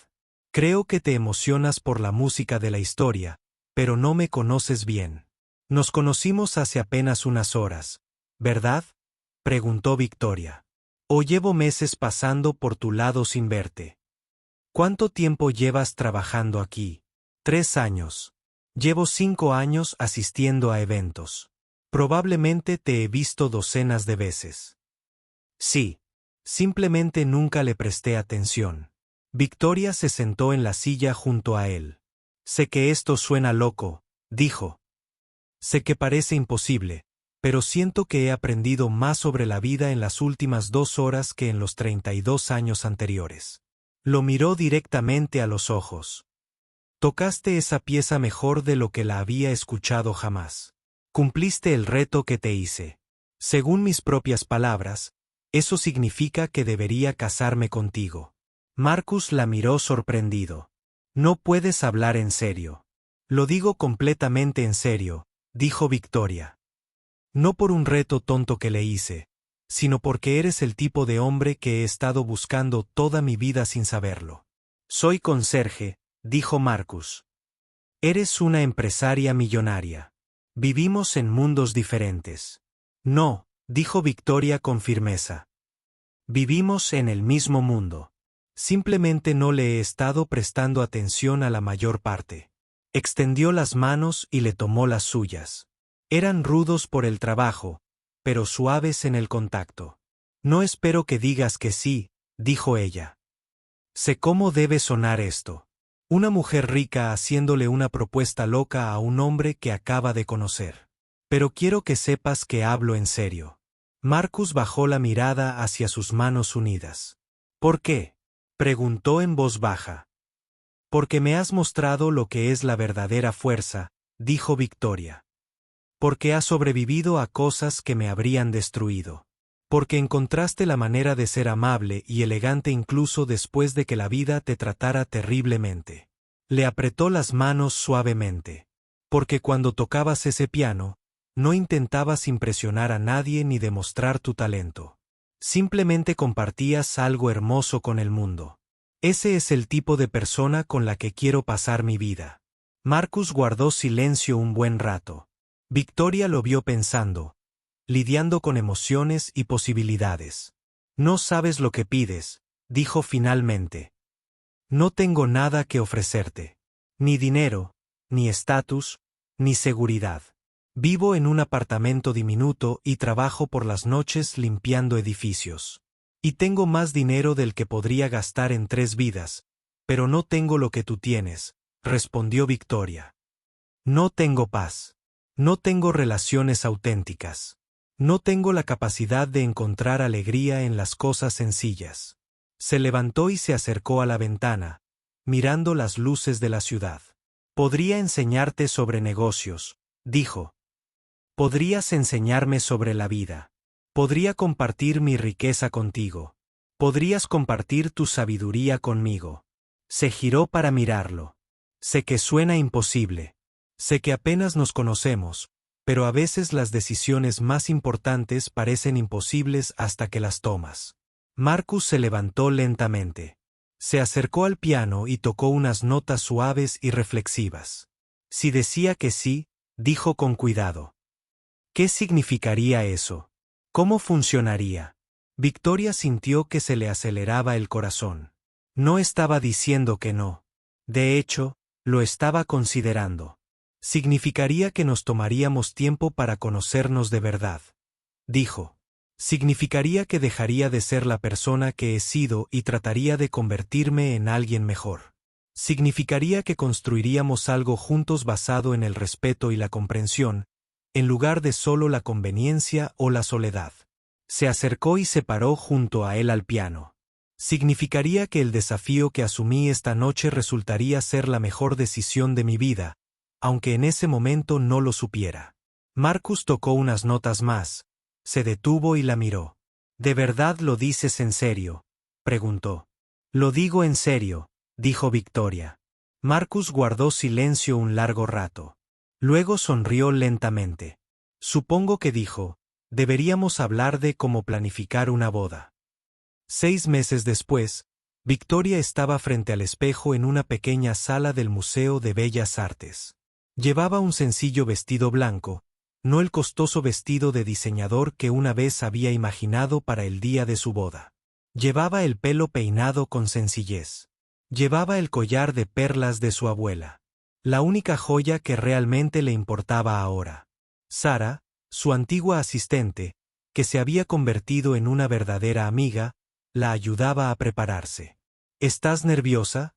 Creo que te emocionas por la música de la historia, pero no me conoces bien. Nos conocimos hace apenas unas horas, ¿verdad?, preguntó Victoria. ¿O llevo meses pasando por tu lado sin verte? ¿Cuánto tiempo llevas trabajando aquí? 3 años. Llevo 5 años asistiendo a eventos. Probablemente te he visto docenas de veces. Sí. Simplemente nunca le presté atención. Victoria se sentó en la silla junto a él. Sé que esto suena loco, dijo. Sé que parece imposible, pero siento que he aprendido más sobre la vida en las últimas 2 horas que en los 32 años anteriores. Lo miró directamente a los ojos. Tocaste esa pieza mejor de lo que la había escuchado jamás. Cumpliste el reto que te hice. Según mis propias palabras, eso significa que debería casarme contigo. Marcus la miró sorprendido. No puedes hablar en serio. Lo digo completamente en serio, dijo Victoria. No por un reto tonto que le hice, sino porque eres el tipo de hombre que he estado buscando toda mi vida sin saberlo. Soy conserje, dijo Marcus. Eres una empresaria millonaria. Vivimos en mundos diferentes. No, dijo Victoria con firmeza. Vivimos en el mismo mundo. Simplemente no le he estado prestando atención a la mayor parte. Extendió las manos y le tomó las suyas. Eran rudos por el trabajo, pero suaves en el contacto. No espero que digas que sí, dijo ella. Sé cómo debe sonar esto. Una mujer rica haciéndole una propuesta loca a un hombre que acaba de conocer. Pero quiero que sepas que hablo en serio. Marcus bajó la mirada hacia sus manos unidas. ¿Por qué?, preguntó en voz baja. Porque me has mostrado lo que es la verdadera fuerza, dijo Victoria. Porque has sobrevivido a cosas que me habrían destruido. Porque encontraste la manera de ser amable y elegante incluso después de que la vida te tratara terriblemente. Le apretó las manos suavemente. Porque cuando tocabas ese piano, no intentabas impresionar a nadie ni demostrar tu talento. Simplemente compartías algo hermoso con el mundo. Ese es el tipo de persona con la que quiero pasar mi vida. Marcus guardó silencio un buen rato. Victoria lo vio pensando, lidiando con emociones y posibilidades. No sabes lo que pides, dijo finalmente. No tengo nada que ofrecerte. Ni dinero, ni estatus, ni seguridad. Vivo en un apartamento diminuto y trabajo por las noches limpiando edificios. Y tengo más dinero del que podría gastar en 3 vidas, pero no tengo lo que tú tienes, respondió Victoria. No tengo paz. No tengo relaciones auténticas. No tengo la capacidad de encontrar alegría en las cosas sencillas. Se levantó y se acercó a la ventana, mirando las luces de la ciudad. Podría enseñarte sobre negocios, dijo. Podrías enseñarme sobre la vida. Podría compartir mi riqueza contigo. Podrías compartir tu sabiduría conmigo. Se giró para mirarlo. Sé que suena imposible. Sé que apenas nos conocemos, pero a veces las decisiones más importantes parecen imposibles hasta que las tomas. Marcus se levantó lentamente. Se acercó al piano y tocó unas notas suaves y reflexivas. Si decía que sí, dijo con cuidado. ¿Qué significaría eso? ¿Cómo funcionaría? Victoria sintió que se le aceleraba el corazón. No estaba diciendo que no. De hecho, lo estaba considerando. Significaría que nos tomaríamos tiempo para conocernos de verdad. Dijo. Significaría que dejaría de ser la persona que he sido y trataría de convertirme en alguien mejor. Significaría que construiríamos algo juntos basado en el respeto y la comprensión, en lugar de solo la conveniencia o la soledad. Se acercó y se paró junto a él al piano. Significaría que el desafío que asumí esta noche resultaría ser la mejor decisión de mi vida, aunque en ese momento no lo supiera. Marcus tocó unas notas más. Se detuvo y la miró. ¿De verdad lo dices en serio?, preguntó. Lo digo en serio, dijo Victoria. Marcus guardó silencio un largo rato. Luego sonrió lentamente. Supongo que dijo, deberíamos hablar de cómo planificar una boda. 6 meses después, Victoria estaba frente al espejo en una pequeña sala del Museo de Bellas Artes. Llevaba un sencillo vestido blanco, no el costoso vestido de diseñador que una vez había imaginado para el día de su boda. Llevaba el pelo peinado con sencillez. Llevaba el collar de perlas de su abuela. La única joya que realmente le importaba ahora. Sara, su antigua asistente, que se había convertido en una verdadera amiga, la ayudaba a prepararse. ¿Estás nerviosa?,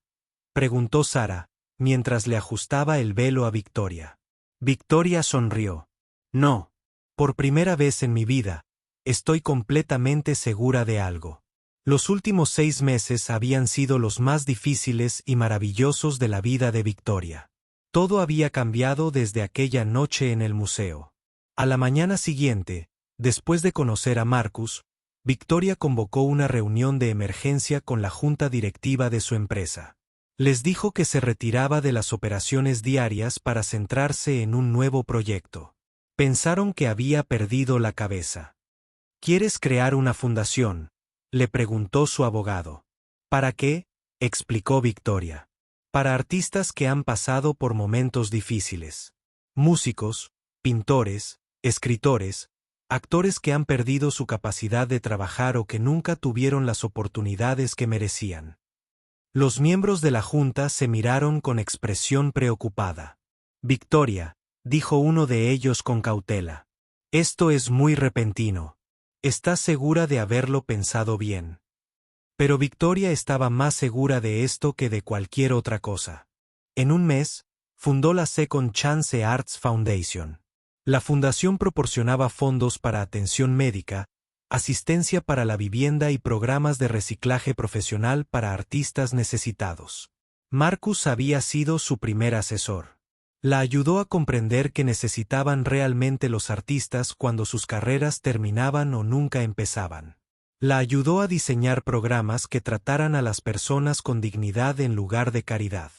preguntó Sara, mientras le ajustaba el velo a Victoria. Victoria sonrió. No. Por primera vez en mi vida, estoy completamente segura de algo. Los últimos 6 meses habían sido los más difíciles y maravillosos de la vida de Victoria. Todo había cambiado desde aquella noche en el museo. A la mañana siguiente, después de conocer a Marcus, Victoria convocó una reunión de emergencia con la junta directiva de su empresa. Les dijo que se retiraba de las operaciones diarias para centrarse en un nuevo proyecto. Pensaron que había perdido la cabeza. ¿Quieres crear una fundación?, le preguntó su abogado. ¿Para qué?, explicó Victoria. Para artistas que han pasado por momentos difíciles. Músicos, pintores, escritores, actores que han perdido su capacidad de trabajar o que nunca tuvieron las oportunidades que merecían. Los miembros de la junta se miraron con expresión preocupada. Victoria, dijo uno de ellos con cautela. Esto es muy repentino. ¿Estás segura de haberlo pensado bien? Pero Victoria estaba más segura de esto que de cualquier otra cosa. En un mes, fundó la Second Chance Arts Foundation. La fundación proporcionaba fondos para atención médica, asistencia para la vivienda y programas de reciclaje profesional para artistas necesitados. Marcus había sido su primer asesor. La ayudó a comprender que necesitaban realmente los artistas cuando sus carreras terminaban o nunca empezaban. La ayudó a diseñar programas que trataran a las personas con dignidad en lugar de caridad.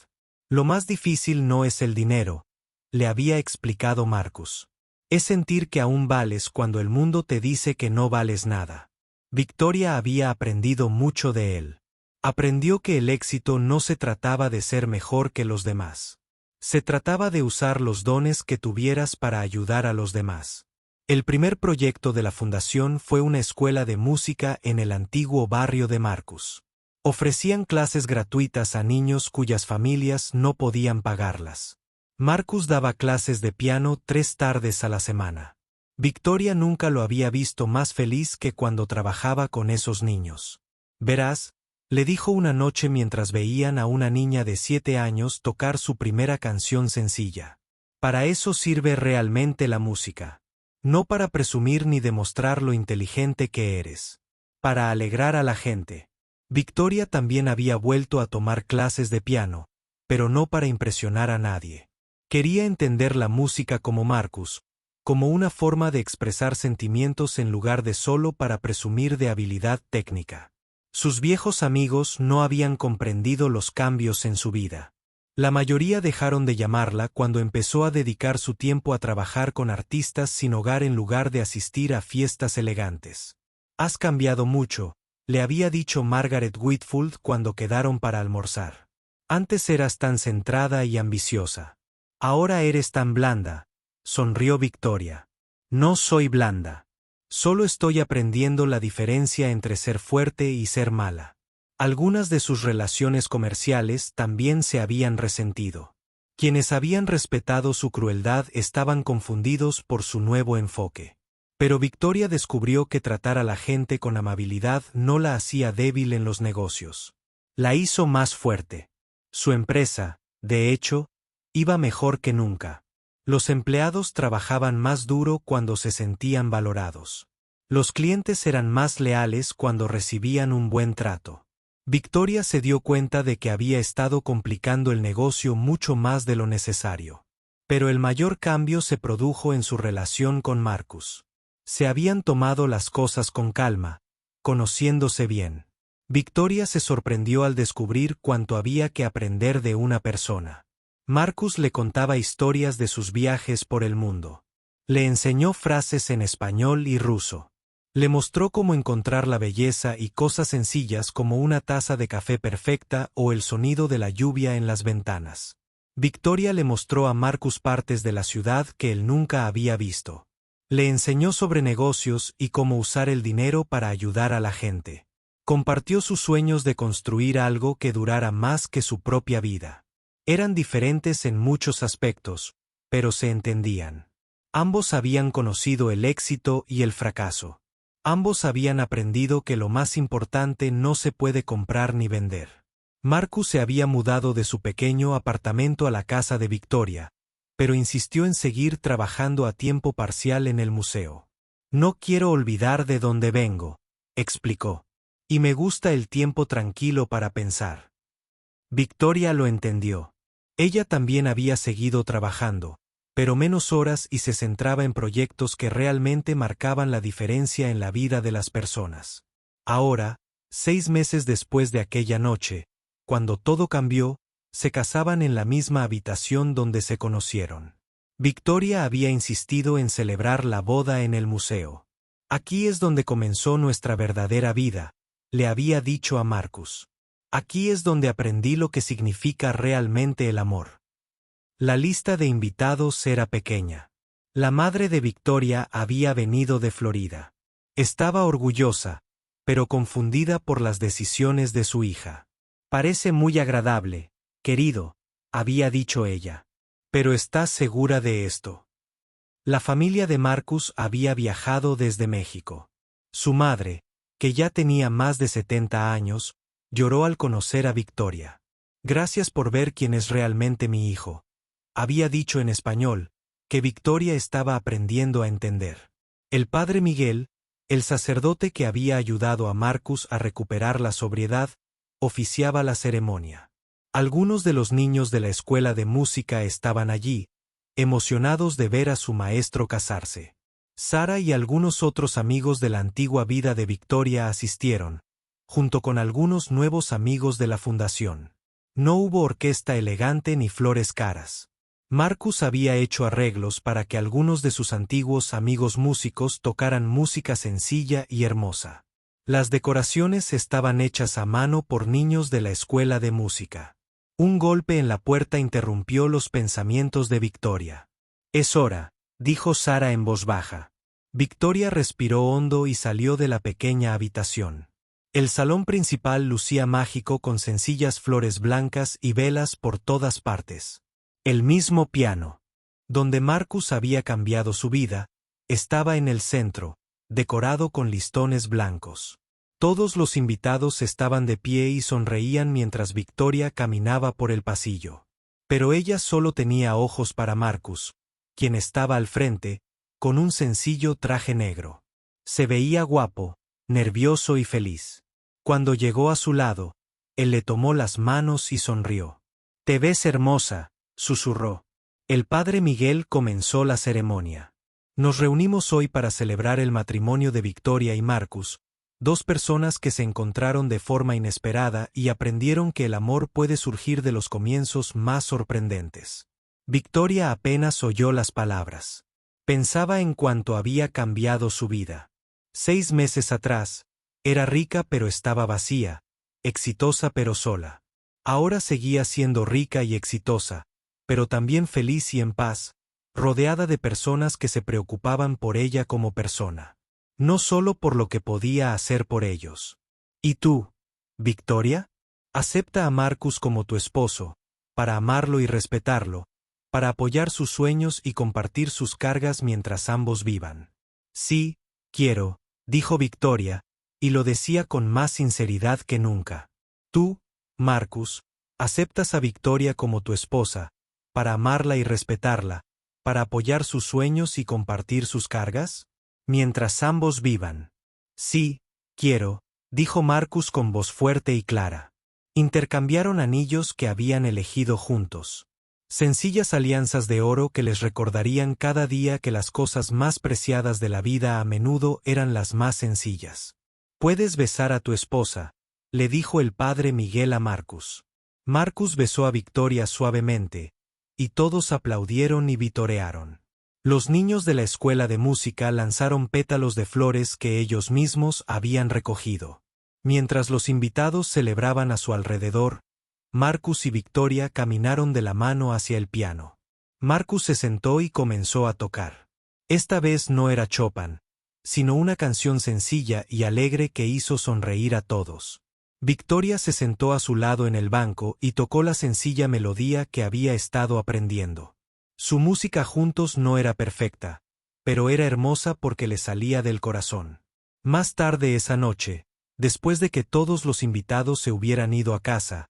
Lo más difícil no es el dinero, le había explicado Marcus. Es sentir que aún vales cuando el mundo te dice que no vales nada. Victoria había aprendido mucho de él. Aprendió que el éxito no se trataba de ser mejor que los demás. Se trataba de usar los dones que tuvieras para ayudar a los demás. El primer proyecto de la fundación fue una escuela de música en el antiguo barrio de Marcus. Ofrecían clases gratuitas a niños cuyas familias no podían pagarlas. Marcus daba clases de piano 3 tardes a la semana. Victoria nunca lo había visto más feliz que cuando trabajaba con esos niños. Verás, le dijo una noche mientras veían a una niña de 7 años tocar su primera canción sencilla. Para eso sirve realmente la música. No para presumir ni demostrar lo inteligente que eres. Para alegrar a la gente. Victoria también había vuelto a tomar clases de piano, pero no para impresionar a nadie. Quería entender la música como Marcus, como una forma de expresar sentimientos en lugar de solo para presumir de habilidad técnica. Sus viejos amigos no habían comprendido los cambios en su vida. La mayoría dejaron de llamarla cuando empezó a dedicar su tiempo a trabajar con artistas sin hogar en lugar de asistir a fiestas elegantes. «Has cambiado mucho», le había dicho Margaret Whitfield cuando quedaron para almorzar. «Antes eras tan centrada y ambiciosa. Ahora eres tan blanda», sonrió Victoria. «No soy blanda. Solo estoy aprendiendo la diferencia entre ser fuerte y ser mala». Algunas de sus relaciones comerciales también se habían resentido. Quienes habían respetado su crueldad estaban confundidos por su nuevo enfoque. Pero Victoria descubrió que tratar a la gente con amabilidad no la hacía débil en los negocios. La hizo más fuerte. Su empresa, de hecho, iba mejor que nunca. Los empleados trabajaban más duro cuando se sentían valorados. Los clientes eran más leales cuando recibían un buen trato. Victoria se dio cuenta de que había estado complicando el negocio mucho más de lo necesario. Pero el mayor cambio se produjo en su relación con Marcus. Se habían tomado las cosas con calma, conociéndose bien. Victoria se sorprendió al descubrir cuánto había que aprender de una persona. Marcus le contaba historias de sus viajes por el mundo. Le enseñó frases en español y ruso. Le mostró cómo encontrar la belleza y cosas sencillas como una taza de café perfecta o el sonido de la lluvia en las ventanas. Victoria le mostró a Marcus partes de la ciudad que él nunca había visto. Le enseñó sobre negocios y cómo usar el dinero para ayudar a la gente. Compartió sus sueños de construir algo que durara más que su propia vida. Eran diferentes en muchos aspectos, pero se entendían. Ambos habían conocido el éxito y el fracaso. Ambos habían aprendido que lo más importante no se puede comprar ni vender. Marcus se había mudado de su pequeño apartamento a la casa de Victoria, pero insistió en seguir trabajando a tiempo parcial en el museo. «No quiero olvidar de dónde vengo», explicó, «y me gusta el tiempo tranquilo para pensar». Victoria lo entendió. Ella también había seguido trabajando, pero menos horas y se centraba en proyectos que realmente marcaban la diferencia en la vida de las personas. Ahora, 6 meses después de aquella noche, cuando todo cambió, se casaban en la misma habitación donde se conocieron. Victoria había insistido en celebrar la boda en el museo. «Aquí es donde comenzó nuestra verdadera vida», le había dicho a Marcus. «Aquí es donde aprendí lo que significa realmente el amor». La lista de invitados era pequeña. La madre de Victoria había venido de Florida. Estaba orgullosa, pero confundida por las decisiones de su hija. «Parece muy agradable, querido», había dicho ella. «Pero ¿estás segura de esto?». La familia de Marcus había viajado desde México. Su madre, que ya tenía más de 70 años, lloró al conocer a Victoria. «Gracias por ver quién es realmente mi hijo», había dicho en español, que Victoria estaba aprendiendo a entender. El padre Miguel, el sacerdote que había ayudado a Marcus a recuperar la sobriedad, oficiaba la ceremonia. Algunos de los niños de la escuela de música estaban allí, emocionados de ver a su maestro casarse. Sara y algunos otros amigos de la antigua vida de Victoria asistieron, junto con algunos nuevos amigos de la fundación. No hubo orquesta elegante ni flores caras. Marcus había hecho arreglos para que algunos de sus antiguos amigos músicos tocaran música sencilla y hermosa. Las decoraciones estaban hechas a mano por niños de la escuela de música. Un golpe en la puerta interrumpió los pensamientos de Victoria. «Es hora», dijo Sara en voz baja. Victoria respiró hondo y salió de la pequeña habitación. El salón principal lucía mágico con sencillas flores blancas y velas por todas partes. El mismo piano, donde Marcus había cambiado su vida, estaba en el centro, decorado con listones blancos. Todos los invitados estaban de pie y sonreían mientras Victoria caminaba por el pasillo. Pero ella solo tenía ojos para Marcus, quien estaba al frente, con un sencillo traje negro. Se veía guapo, nervioso y feliz. Cuando llegó a su lado, él le tomó las manos y sonrió. «Te ves hermosa», susurró. El padre Miguel comenzó la ceremonia. «Nos reunimos hoy para celebrar el matrimonio de Victoria y Marcus», Dos personas que se encontraron de forma inesperada y aprendieron que el amor puede surgir de los comienzos más sorprendentes. Victoria apenas oyó las palabras. Pensaba en cuánto había cambiado su vida. 6 meses atrás, era rica pero estaba vacía, exitosa pero sola. Ahora seguía siendo rica y exitosa, pero también feliz y en paz, rodeada de personas que se preocupaban por ella como persona. No solo por lo que podía hacer por ellos. ¿Y tú, Victoria? Acepta a Marcus como tu esposo, para amarlo y respetarlo, para apoyar sus sueños y compartir sus cargas mientras ambos vivan. Sí, quiero, dijo Victoria, y lo decía con más sinceridad que nunca. Tú, Marcus, aceptas a Victoria como tu esposa, para amarla y respetarla, para apoyar sus sueños y compartir sus cargas, mientras ambos vivan. Sí, quiero, dijo Marcus con voz fuerte y clara. Intercambiaron anillos que habían elegido juntos. Sencillas alianzas de oro que les recordarían cada día que las cosas más preciadas de la vida a menudo eran las más sencillas. Puedes besar a tu esposa, le dijo el padre Miguel a Marcus. Marcus besó a Victoria suavemente, y todos aplaudieron y vitorearon. Los niños de la escuela de música lanzaron pétalos de flores que ellos mismos habían recogido. Mientras los invitados celebraban a su alrededor, Marcus y Victoria caminaron de la mano hacia el piano. Marcus se sentó y comenzó a tocar. Esta vez no era Chopin, sino una canción sencilla y alegre que hizo sonreír a todos. Victoria se sentó a su lado en el banco y tocó la sencilla melodía que había estado aprendiendo. Su música juntos no era perfecta, pero era hermosa porque le salía del corazón. Más tarde esa noche, después de que todos los invitados se hubieran ido a casa,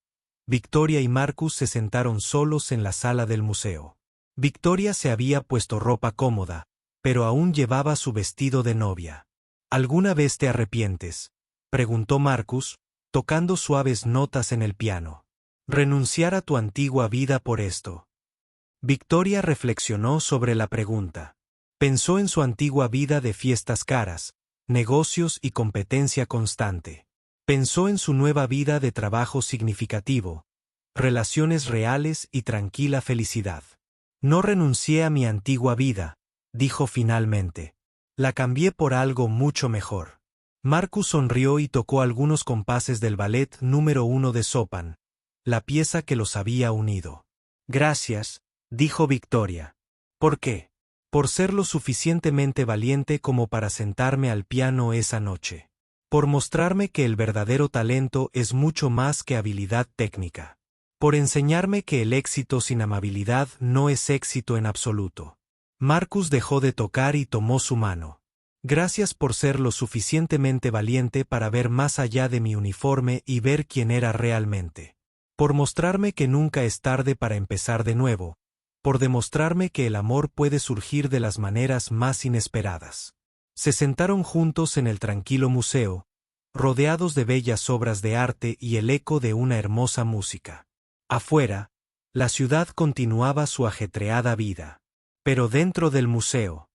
Victoria y Marcus se sentaron solos en la sala del museo. Victoria se había puesto ropa cómoda, pero aún llevaba su vestido de novia. ¿Alguna vez te arrepientes?, preguntó Marcus, tocando suaves notas en el piano. ¿Renunciar a tu antigua vida por esto? Victoria reflexionó sobre la pregunta. Pensó en su antigua vida de fiestas caras, negocios y competencia constante. Pensó en su nueva vida de trabajo significativo, relaciones reales y tranquila felicidad. No renuncié a mi antigua vida, dijo finalmente. La cambié por algo mucho mejor. Marcus sonrió y tocó algunos compases del ballet número 1 de Chopin, la pieza que los había unido. Gracias, dijo Victoria. ¿Por qué? Por ser lo suficientemente valiente como para sentarme al piano esa noche. Por mostrarme que el verdadero talento es mucho más que habilidad técnica. Por enseñarme que el éxito sin amabilidad no es éxito en absoluto. Marcus dejó de tocar y tomó su mano. Gracias por ser lo suficientemente valiente para ver más allá de mi uniforme y ver quién era realmente. Por mostrarme que nunca es tarde para empezar de nuevo. Por demostrarme que el amor puede surgir de las maneras más inesperadas. Se sentaron juntos en el tranquilo museo, rodeados de bellas obras de arte y el eco de una hermosa música. Afuera, la ciudad continuaba su ajetreada vida. Pero dentro del museo,